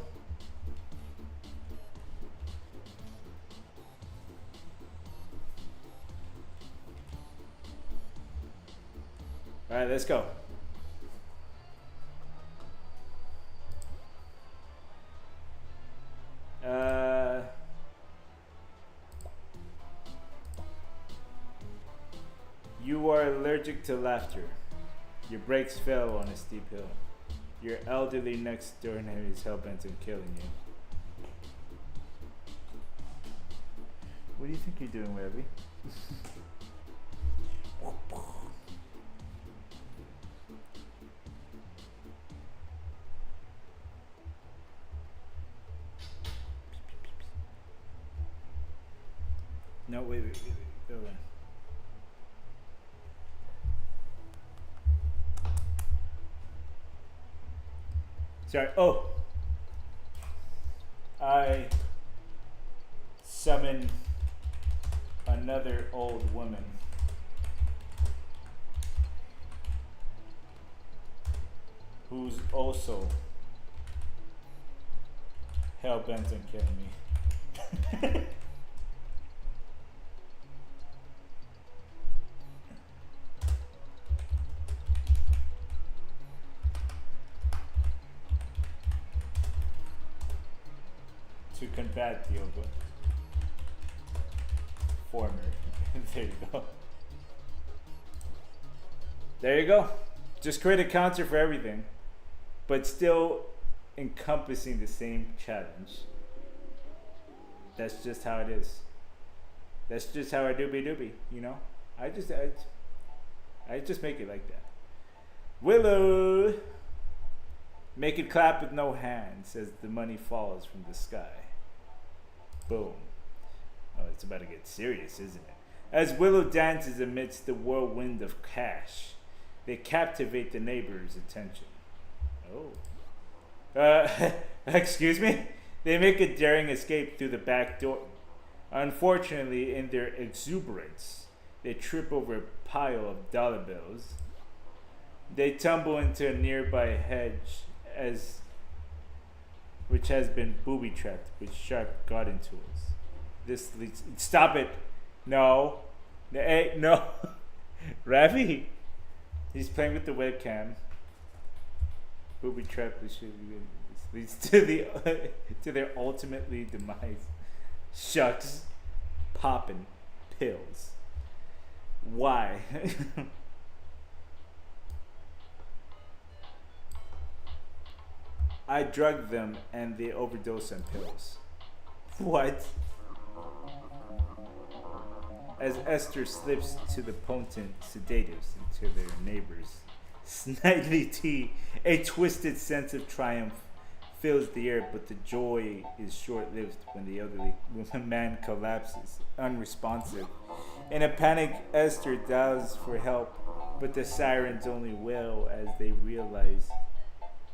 All right, let's go. You are allergic to laughter. Your brakes fell on a steep hill. Your elderly next door neighbor is hellbent on killing you. What do you think you're doing, Webby? No, wait. Go on. Sorry. Oh. I summon another old woman. Who's also hell-bent on killing me. to combat the old one. Former. There you go. There you go. Just create a counter for everything, but still encompassing the same challenge. That's just how it is. That's just how I doobie, you know? I just make it like that. Willow! Make it clap with no hands as the money falls from the sky. Boom. Oh, it's about to get serious, isn't it? As Willow dances amidst the whirlwind of cash, they captivate the neighbor's attention. Oh. Excuse me? They make a daring escape through the back door. Unfortunately, in their exuberance, they trip over a pile of dollar bills. They tumble into a nearby hedge which has been booby-trapped with sharp garden tools. This leads... Stop it! No. Hey, no. Ravi! He's playing with the webcam. Booby-trapped with shit. This leads to their ultimately demise. Shucks. Poppin' pills. Why? I drugged them and they overdosed on pills. What? As Esther slips to the potent sedatives into their neighbors' snidely tea, a twisted sense of triumph fills the air, but the joy is short-lived when the elderly man collapses, unresponsive. In a panic, Esther dials for help, but the sirens only wail as they realize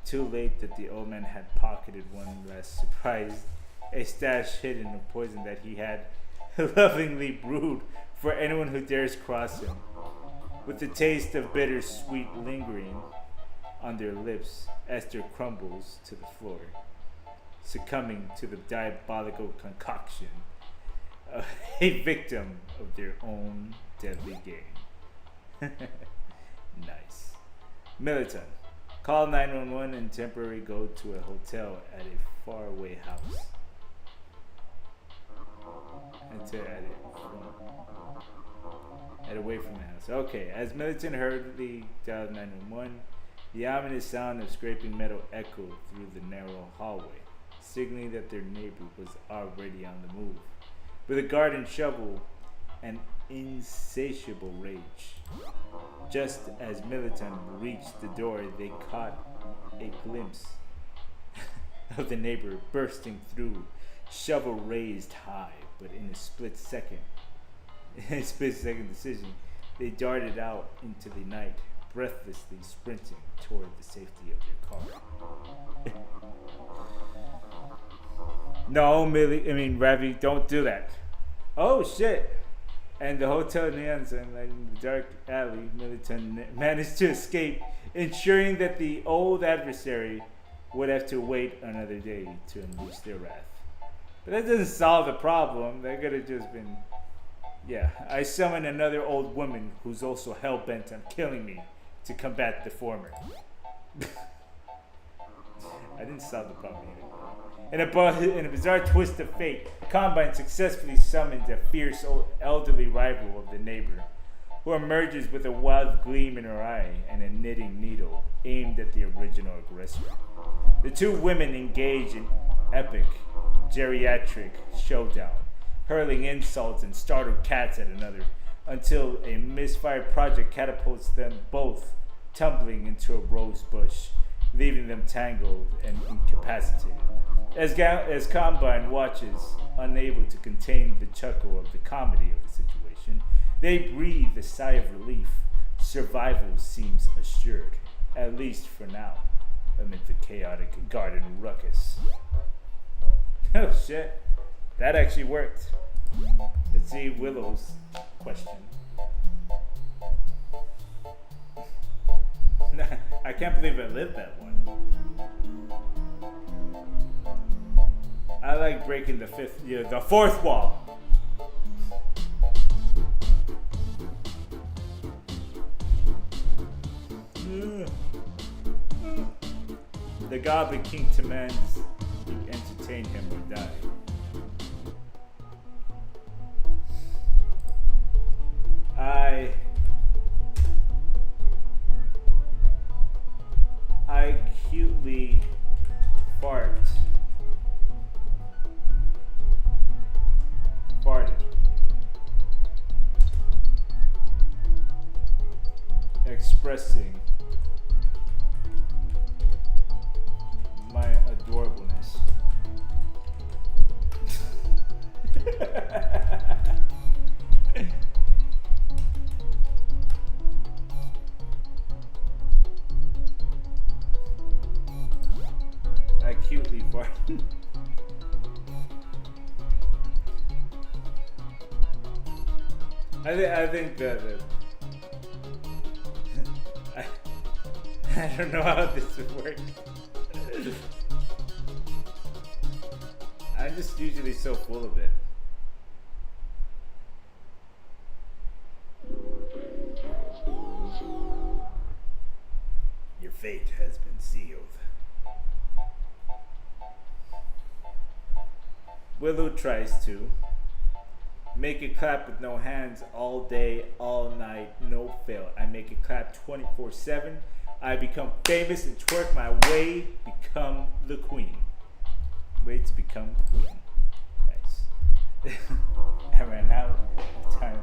too late that the old man had pocketed one last surprise, a stash hidden of poison that he had lovingly brewed for anyone who dares cross him. With the taste of bittersweet lingering on their lips, Esther crumbles to the floor, succumbing to the diabolical concoction, a victim of their own deadly game. Nice. Militant. Call 911 and temporarily go to a hotel at a faraway house. At away from the house. Okay, as Militant hurriedly dialed 911, the ominous sound of scraping metal echoed through the narrow hallway, signaling that their neighbor was already on the move. With a garden shovel and insatiable rage. Just as Militant reached the door, they caught a glimpse of the neighbor bursting through, shovel raised high, but in a split-second decision, they darted out into the night, breathlessly sprinting toward the safety of their car. No, Ravi, don't do that. Oh, shit. And the hotel neon sign lighting the dark alley, Militant managed to escape, ensuring that the old adversary would have to wait another day to unleash their wrath. But that doesn't solve the problem. They could have just been... Yeah, I summon another old woman who's also hell-bent on killing me to combat the former. I didn't solve the problem either. In a bizarre twist of fate, Combine successfully summons a fierce elderly rival of the neighbor, who emerges with a wild gleam in her eye and a knitting needle aimed at the original aggressor. The two women engage in epic, geriatric showdown, hurling insults and startled cats at another, until a misfired project catapults them both tumbling into a rose bush, leaving them tangled and incapacitated. As Combine watches, unable to contain the chuckle of the comedy of the situation, they breathe a sigh of relief. Survival seems assured, at least for now, amid the chaotic garden ruckus. Oh shit, that actually worked. Let's see Willow's question. I can't believe I lived that one. I like breaking the fourth wall. The Goblin King demands you entertain him or die. expressing my adorableness. I cutely farted. I think that I don't know how this would work. I'm just usually so full of it. Your fate has been sealed. Willow tries to make it clap with no hands all day, all night, no fail. I make it clap 24/7. I become famous and twerk my way, become the queen. Way to become the queen. Nice. I ran out of time.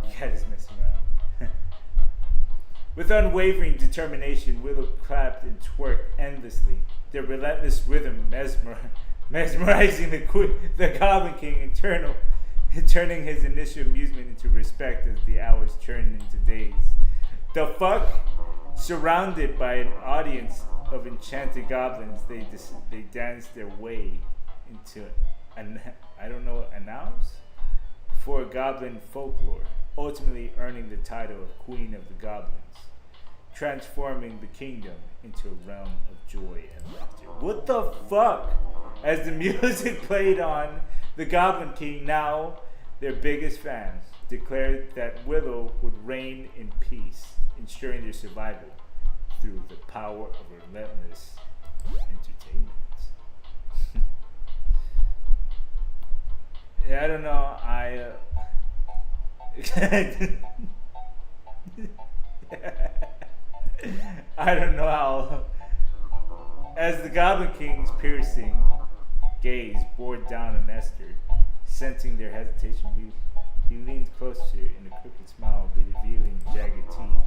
Yeah, just messing around. With unwavering determination, Willow clapped and twerked endlessly. Their relentless rhythm mesmerizing the Goblin King, turning his initial amusement into respect as the hours turned into days. The fuck? Surrounded by an audience of enchanted goblins, they danced their way into an annals for goblin folklore, ultimately earning the title of Queen of the Goblins, transforming the kingdom into a realm of joy and laughter. What the fuck? As the music played on, the Goblin King, now their biggest fans, declared that Willow would reign in peace, ensuring their survival through the power of relentless entertainment. Yeah, I don't know. I don't know how. As the Goblin King's piercing gaze bore down on Esther, sensing their hesitation, he leaned closer in a crooked smile, revealing jagged teeth.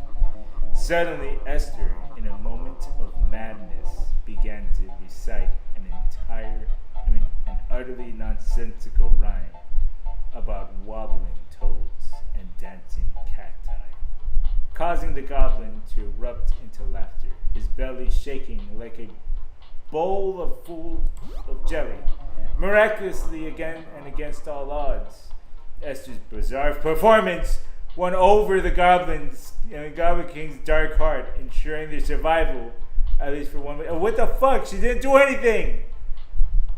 Suddenly, Esther, in a moment of madness, began to recite an utterly nonsensical rhyme about wobbling toads and dancing cacti, causing the goblin to erupt into laughter, his belly shaking like a bowl full of jelly. Miraculously, again and against all odds, Esther's bizarre performance won over the Goblin King's dark heart, ensuring their survival, at least for 1 week. What the fuck? She didn't do anything.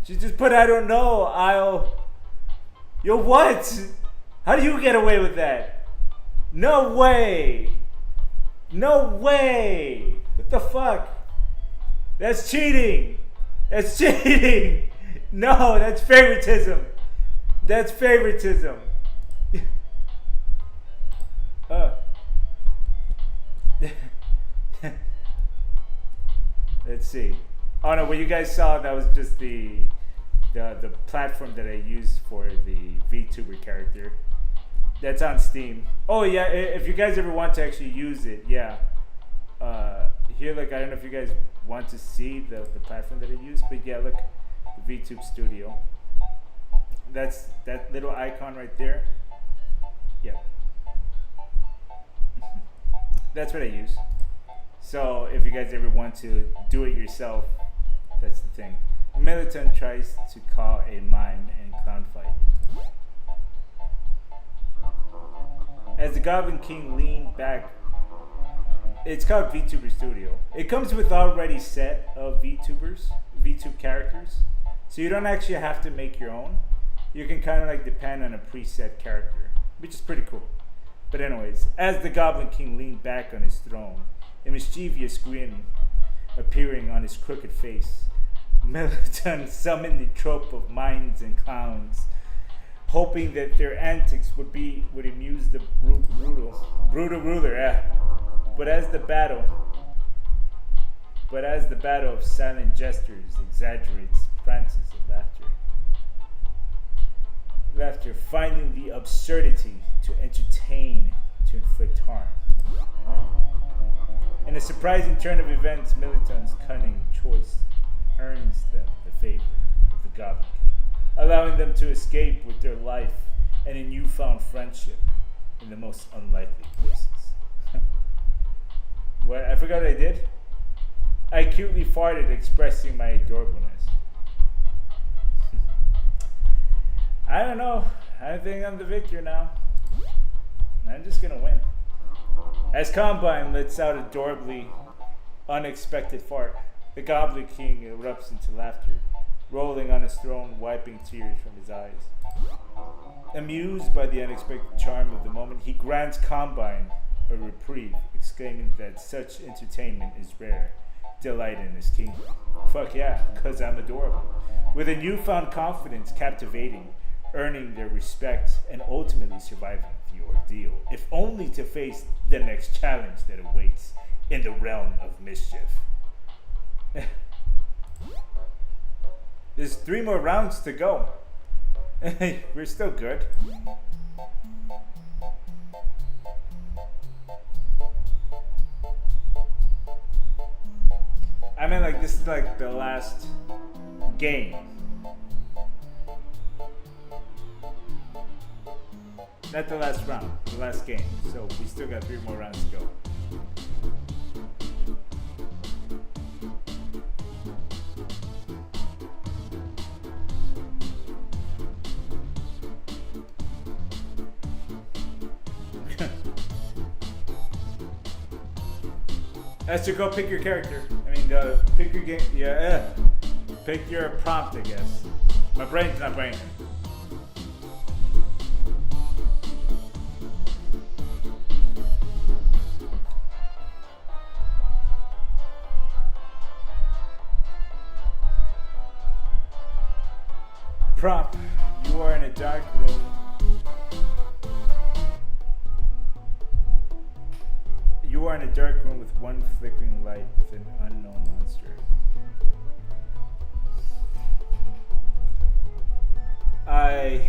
She just put, I don't know, Yo, what? How do you get away with that? No way. No way. What the fuck? That's cheating. That's cheating. No, that's favoritism. That's favoritism. Let's see. Oh no, what you guys saw, that was just the platform that I used for the VTuber character. That's on Steam. Oh yeah, if you guys ever want to actually use it, yeah. Here, like, I don't know if you guys want to see the platform that I use, but yeah, look, the VTube Studio. That's that little icon right there. Yeah. That's what I use. So if you guys ever want to do it yourself, that's the thing. Militant tries to call a mime and clown fight. As the Goblin King leaned back, it's called VTuber Studio. It comes with already set of VTube characters. So you don't actually have to make your own. You can kind of like depend on a preset character, which is pretty cool. But anyways, as the Goblin King leaned back on his throne, a mischievous grin appearing on his crooked face, Militant summoned the trope of mimes and clowns, hoping that their antics would amuse the brutal ruler. But as the battle of silent gestures exaggerates prances of laughter, finding the absurdity to entertain, to inflict harm. surprising turn of events, Militon's cunning choice earns them the favor of the Goblin King, allowing them to escape with their life and a newfound friendship in the most unlikely places. What? I forgot what I did? I cutely farted, expressing my adorableness. I don't know. I think I'm the victor now. I'm just gonna win. As Combine lets out a adorably unexpected fart, the Goblin King erupts into laughter, rolling on his throne, wiping tears from his eyes. Amused by the unexpected charm of the moment, he grants Combine a reprieve, exclaiming that such entertainment is rare delight in his kingdom. Fuck yeah, cause I'm adorable. With a newfound confidence captivating, earning their respect, and ultimately surviving the ordeal, if only to face the next challenge that awaits in the realm of mischief. There's 3 more rounds to go. We're still good. I mean, like, this is like the last game. Not the last round, the last game. So we still got 3 more rounds to go. Esther, go pick your character. I mean, pick your game. Yeah, pick your prompt, I guess. My brain's not braining. Prompt. You are in a dark room. You are in a dark room with one flickering light with an unknown monster. I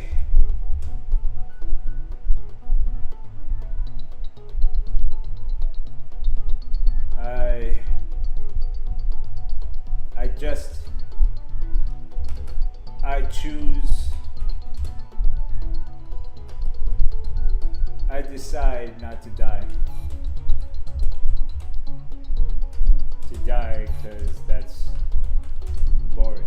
choose. I decide not to die. To die because that's boring.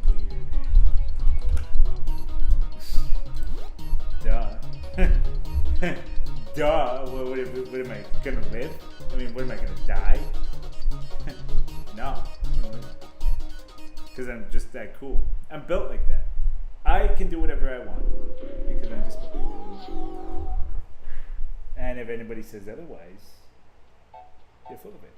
Weird. Duh. Duh. What am I gonna live? I mean, what am I gonna die? No. Because I'm just that cool. I'm built like that. I can do whatever I want because I'm just built like that. And if anybody says otherwise, they're full of it.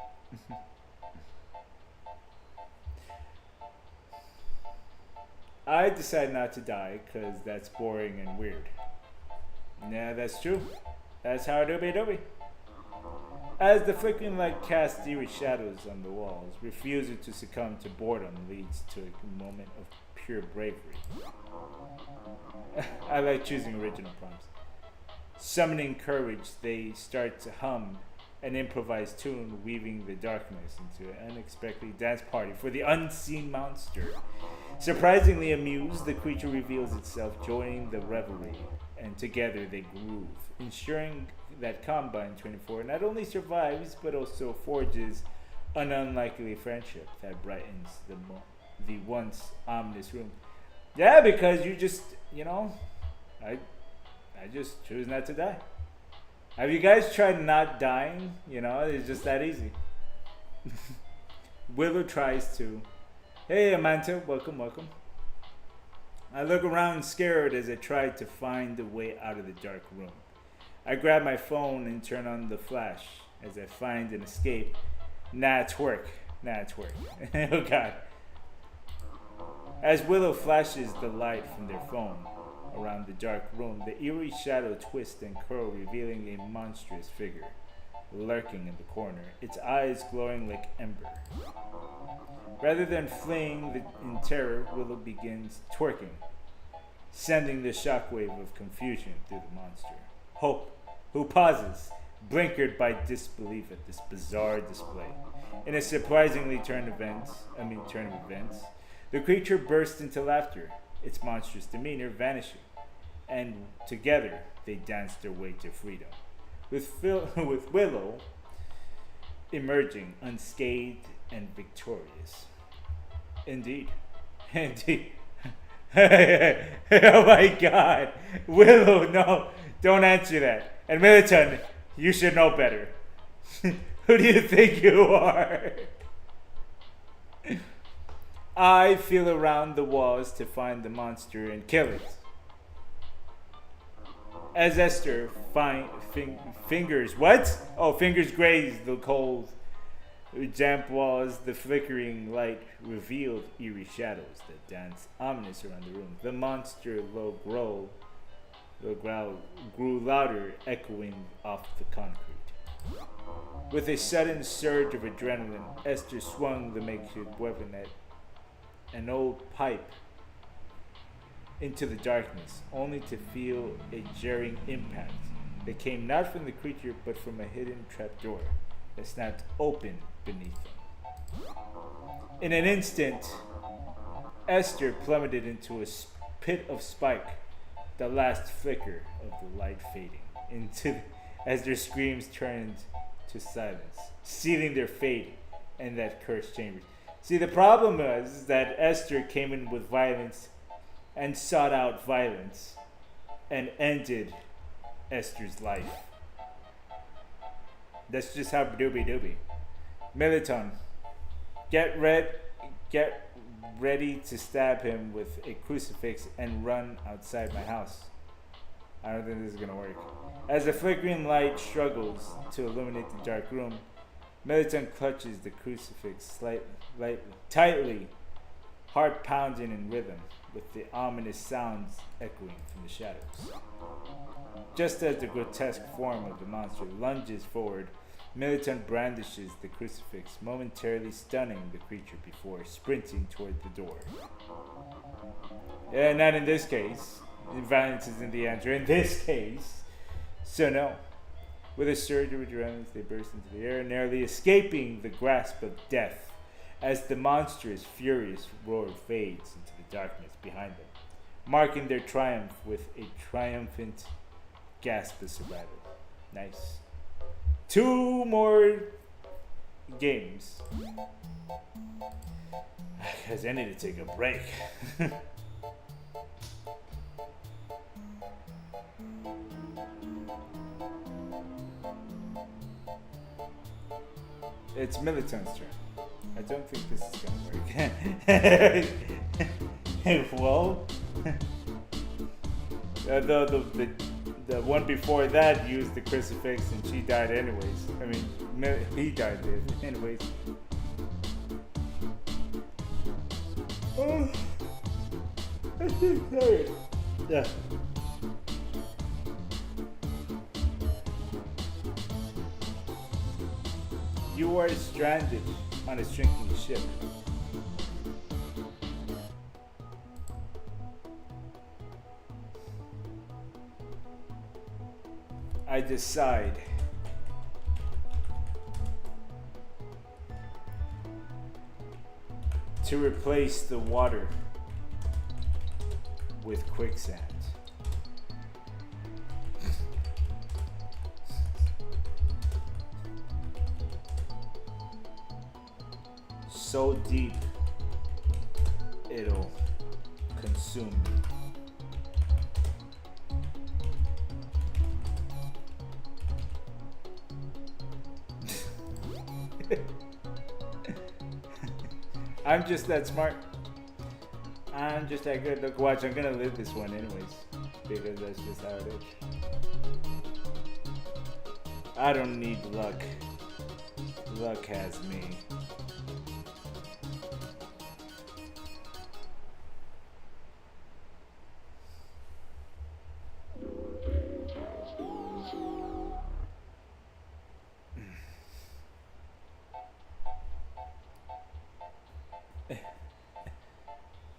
I decide not to die because that's boring and weird. Yeah, that's true. That's how it be. As the flickering light casts eerie shadows on the walls, refusing to succumb to boredom leads to a moment of pure bravery. I like choosing original prompts. Summoning courage, they start to hum an improvised tune, weaving the darkness into an unexpected dance party for the unseen monster. Surprisingly amused, the creature reveals itself, joining the revelry, and together they groove, ensuring that Combine 24 not only survives, but also forges an unlikely friendship that brightens the once ominous room. Yeah, because you just, I just choose not to die. Have you guys tried not dying? It's just that easy. Willow tries to. Hey, Amanta, welcome. I look around scared as I try to find a way out of the dark room. I grab my phone and turn on the flash as I find an escape. Nah, it's work. Oh God. As Willow flashes the light from their phone around the dark room, the eerie shadow twists and curls, revealing a monstrous figure lurking in the corner, its eyes glowing like ember. Rather than fleeing in terror, Willow begins twerking, sending the shockwave of confusion through the monster. Hope, who pauses, blinkered by disbelief at this bizarre display. In a surprisingly turn of events, the creature burst into laughter, its monstrous demeanor vanishing, and together they danced their way to freedom, with Willow emerging unscathed and victorious. Indeed. Indeed. Oh my god. Willow, no. Don't answer that. And Militon, you should know better. Who do you think you are? I feel around the walls to find the monster and kill it. As Esther fingers graze the cold, damp walls, the flickering light revealed eerie shadows that danced ominous around the room. The monster low growl grew louder, echoing off the concrete. With a sudden surge of adrenaline, Esther swung the makeshift weapon at an old pipe into the darkness, only to feel a jarring impact that came not from the creature but from a hidden trapdoor that snapped open beneath them. In an instant, Esther plummeted into a pit of spike, the last flicker of the light fading as their screams turned to silence, sealing their fate in that cursed chamber. See, the problem was that Esther came in with violence and sought out violence and ended Esther's life. That's just how doobie. Militon, get ready to stab him with a crucifix and run outside my house. I don't think this is gonna work. As the flickering light struggles to illuminate the dark room, Militon clutches the crucifix tightly, heart pounding in rhythm, with the ominous sounds echoing from the shadows. Just as the grotesque form of the monster lunges forward, Militon brandishes the crucifix, momentarily stunning the creature before sprinting toward the door. Yeah, not in this case. Violence isn't the answer in this case. So no. With a surge of adrenaline, they burst into the air, nearly escaping the grasp of death as the monstrous, furious roar fades into the darkness behind them, marking their triumph with a triumphant gasp of survival. Nice. 2 more games. Because I need to take a break. It's Militon's turn. I don't think this is gonna work. Well, the one before that used the crucifix and she died anyways. I mean, he died anyways. Oh, I'm so tired. Yeah. You are stranded on a shrinking ship. I decide to replace the water with quicksand. So deep, it'll consume me. I'm just that smart. I'm just that good. Look, watch, I'm gonna live this one anyways, because that's just how it is. I don't need luck. Luck has me.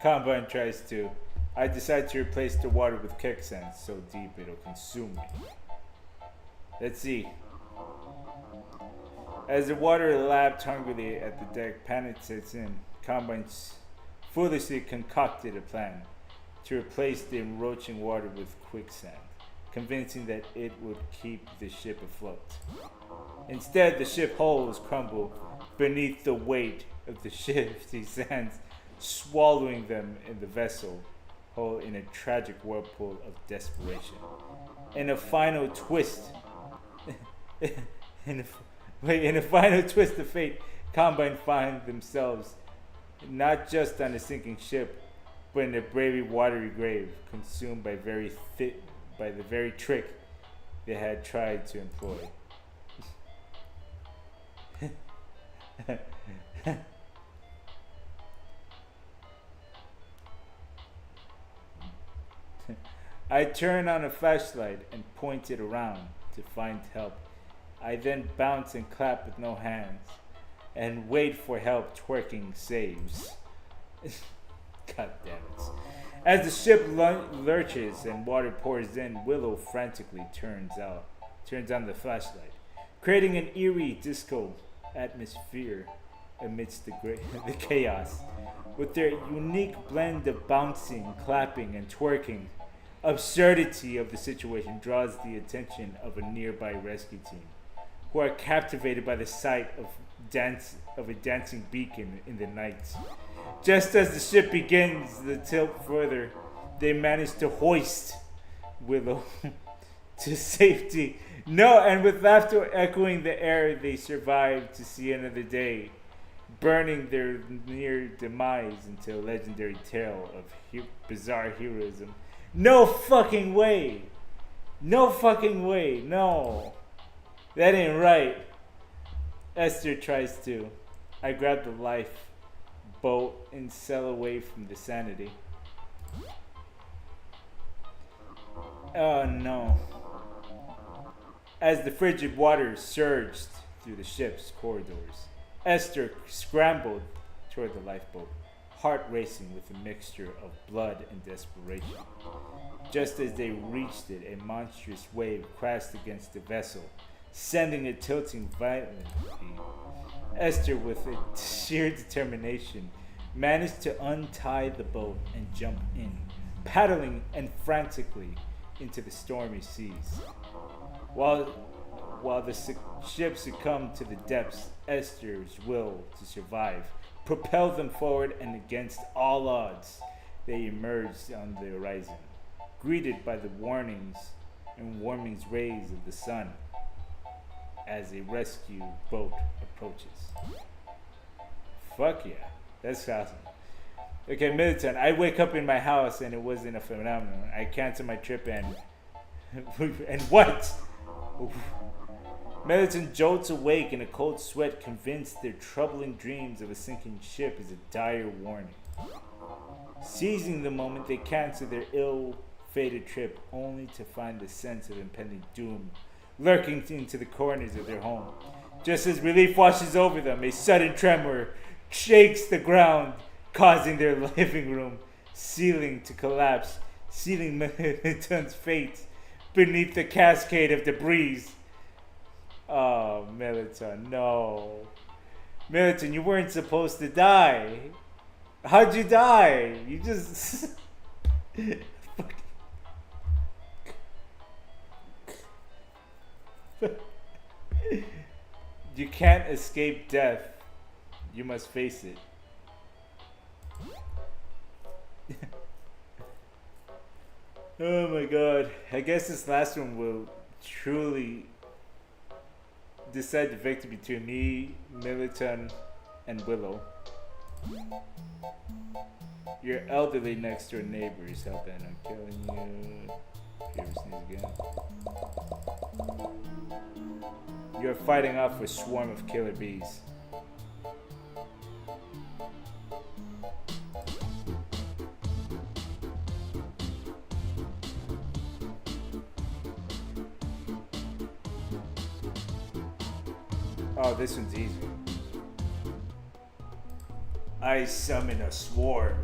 Combine tries to I decide to replace the water with quicksand so deep it'll consume me. Let's see. As the water lapped hungrily at the deck, panic sets in. Combine foolishly concocted a plan to replace the encroaching water with quicksand, convincing that it would keep the ship afloat. Instead, the ship hulls crumble beneath the weight of the shifting sands, swallowing them in the vessel hull in a tragic whirlpool of desperation. In a final twist, in a final twist of fate, Combine find themselves not just on a sinking ship, but in a bravely watery grave, consumed by the very trick they had tried to employ. I turn on a flashlight and point it around to find help. I then bounce and clap with no hands and wait for help. Twerking saves. God damn it. As the ship lurches and water pours in, Willow frantically turns on the flashlight, creating an eerie disco atmosphere amidst the chaos. With their unique blend of bouncing, clapping, and twerking, absurdity of the situation draws the attention of a nearby rescue team, who are captivated by the sight of a dancing beacon in the night. Just as the ship begins to tilt further, they manage to hoist Willow to safety. No, and with laughter echoing the air, they survive to see another day, burning their near demise into a legendary tale of bizarre heroism. No fucking way! No fucking way! No! That ain't right. Esther tries to. I grab the lifeboat and sail away from the sanity. Oh no. As the frigid waters surged through the ship's corridors, Esther scrambled toward the lifeboat, heart racing with a mixture of blood and desperation. Just as they reached it, a monstrous wave crashed against the vessel, sending it tilting violently. Esther, with a sheer determination, managed to untie the boat and jump in, paddling and frantically into the stormy seas. While the ship succumbed to the depths, Esther's will to survive propelled them forward, and against all odds, they emerged on the horizon, greeted by the warning rays of the sun as a rescue boat approaches. Fuck yeah, that's awesome. Okay, Militant, I wake up in my house and it wasn't a phenomenon. I cancel my trip and and what? Militant jolts awake in a cold sweat, convinced their troubling dreams of a sinking ship is a dire warning. Seizing the moment, they cancel their ill-fated trip, only to find the sense of impending doom lurking into the corners of their home. Just as relief washes over them, a sudden tremor shakes the ground, causing their living room ceiling to collapse, sealing Militant's fate beneath the cascade of debris. Oh, Militant, no. Militant, you weren't supposed to die. How'd you die? You just... You can't escape death. You must face it. Oh my god. I guess this last one will truly decide the victory between me, Militant, and Willow. Your elderly next door neighbor is helping on killing you. Here, sneeze again. You're fighting off a swarm of killer bees. Oh, this one's easy. I summon a swarm.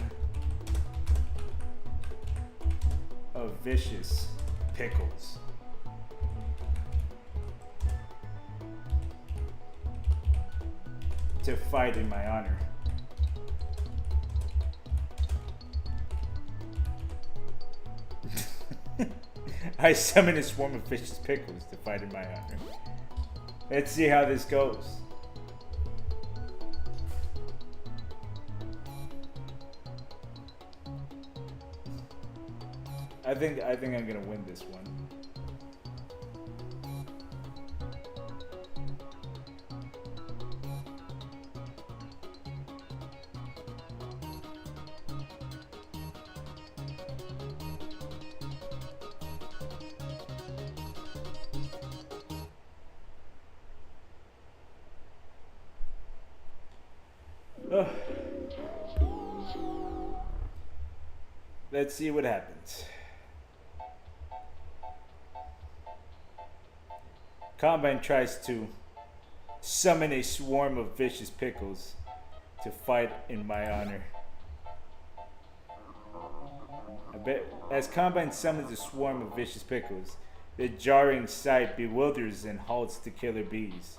of vicious pickles. To fight in my honor. I summon a swarm of vicious pickles to fight in my honor. Let's see how this goes. I think I'm gonna win this one. Let's see what happens. Combine tries to summon a swarm of vicious pickles to fight in my honor. As Combine summons a swarm of vicious pickles, the jarring sight bewilders and halts the killer bees.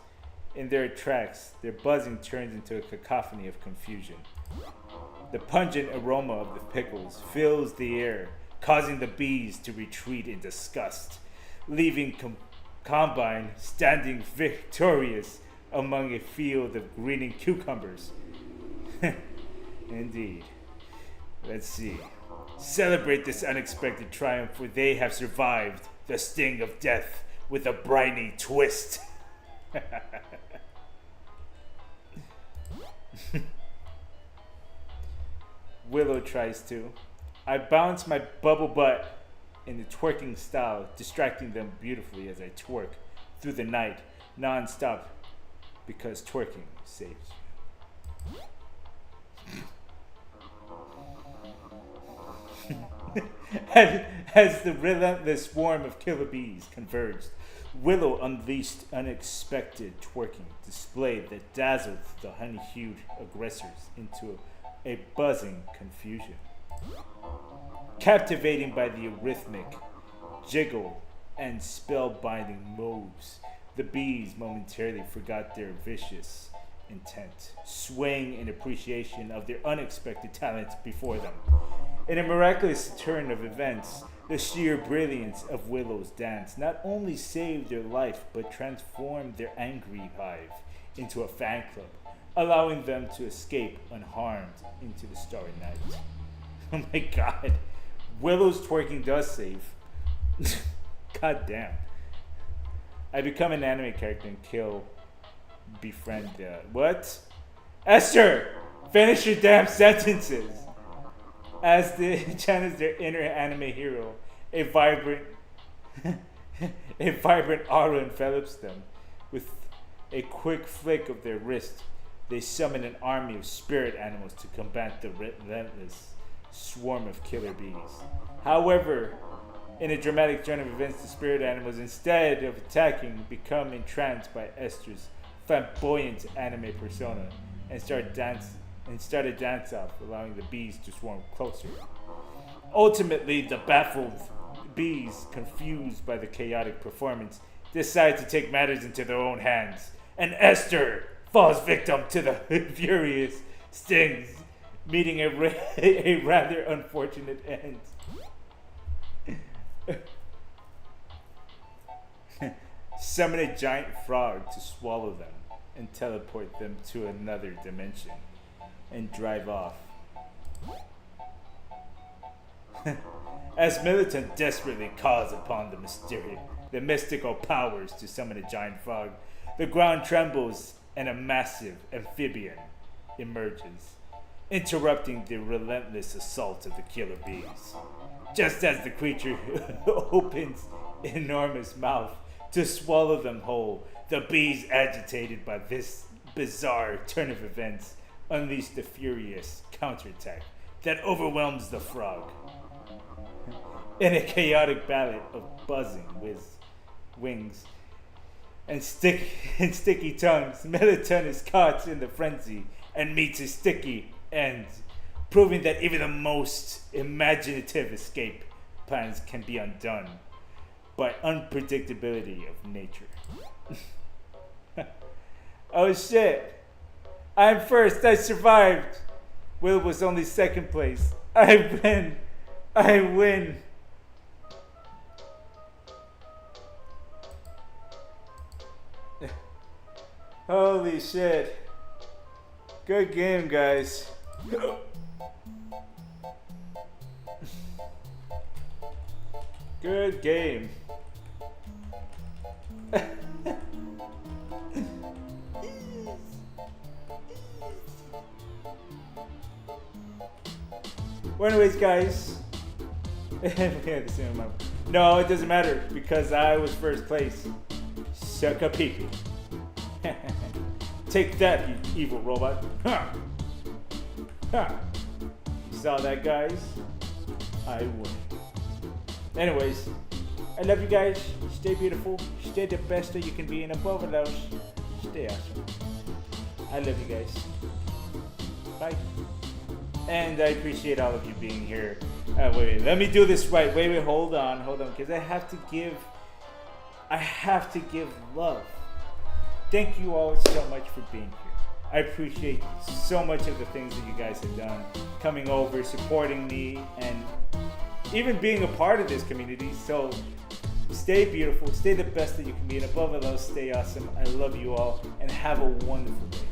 In their tracks, their buzzing turns into a cacophony of confusion. The pungent aroma of the pickles fills the air, causing the bees to retreat in disgust, leaving Combine standing victorious among a field of greening cucumbers. Indeed. Let's see. Celebrate this unexpected triumph, for they have survived the sting of death with a briny twist. Willow tries to. I bounce my bubble butt in the twerking style, distracting them beautifully as I twerk through the night, non-stop, because twerking saves you. As the relentless swarm of killer bees converged, Willow unleashed unexpected twerking display that dazzled the honey-hued aggressors into a buzzing confusion. Captivating by the rhythmic jiggle and spellbinding moves, the bees momentarily forgot their vicious intent, swaying in appreciation of their unexpected talent before them. In a miraculous turn of events, the sheer brilliance of Willow's dance not only saved their life, but transformed their angry hive into a fan club, allowing them to escape unharmed into the starry night. Oh my god. Willow's twerking does save. God damn. I become an anime character and befriend what? Esther! Finish your damn sentences! As they channels their inner anime hero, a vibrant aura envelops them. With a quick flick of their wrist, they summon an army of spirit animals to combat the relentless swarm of killer bees. However, in a dramatic turn of events, the spirit animals, instead of attacking, become entranced by Esther's flamboyant anime persona and start a dance off, allowing the bees to swarm closer. Ultimately, the baffled bees, confused by the chaotic performance, decide to take matters into their own hands, and Esther falls victim to the furious stings, meeting a rather unfortunate end. Summon a giant frog to swallow them and teleport them to another dimension and drive off. As Militant desperately calls upon the mystical powers to summon a giant frog, the ground trembles and a massive amphibian emerges, interrupting the relentless assault of the killer bees. Just as the creature opens an enormous mouth to swallow them whole, the bees, agitated by this bizarre turn of events, unleash the furious counterattack that overwhelms the frog. In a chaotic ballet of buzzing with wings and sticky tongues, Militant is caught in the frenzy and meets a sticky end, proving that even the most imaginative escape plans can be undone by unpredictability of nature. Oh shit! I'm first. I survived. Will was only second place. I win. I win. Holy shit. Good game, guys. Good game. Well, anyways, guys. No, it doesn't matter because I was first place. Suck a pee. Take that, you evil robot. Ha! Ha! You saw that, guys? I win. Anyways, I love you guys. Stay beautiful. Stay the best that you can be, and above all else, stay awesome. I love you guys. Bye. And I appreciate all of you being here. Wait, let me do this right. Wait, hold on, because I have to give love. Thank you all so much for being here. I appreciate so much of the things that you guys have done, coming over, supporting me, and even being a part of this community. So stay beautiful, stay the best that you can be, and above all else, stay awesome. I love you all, and have a wonderful day.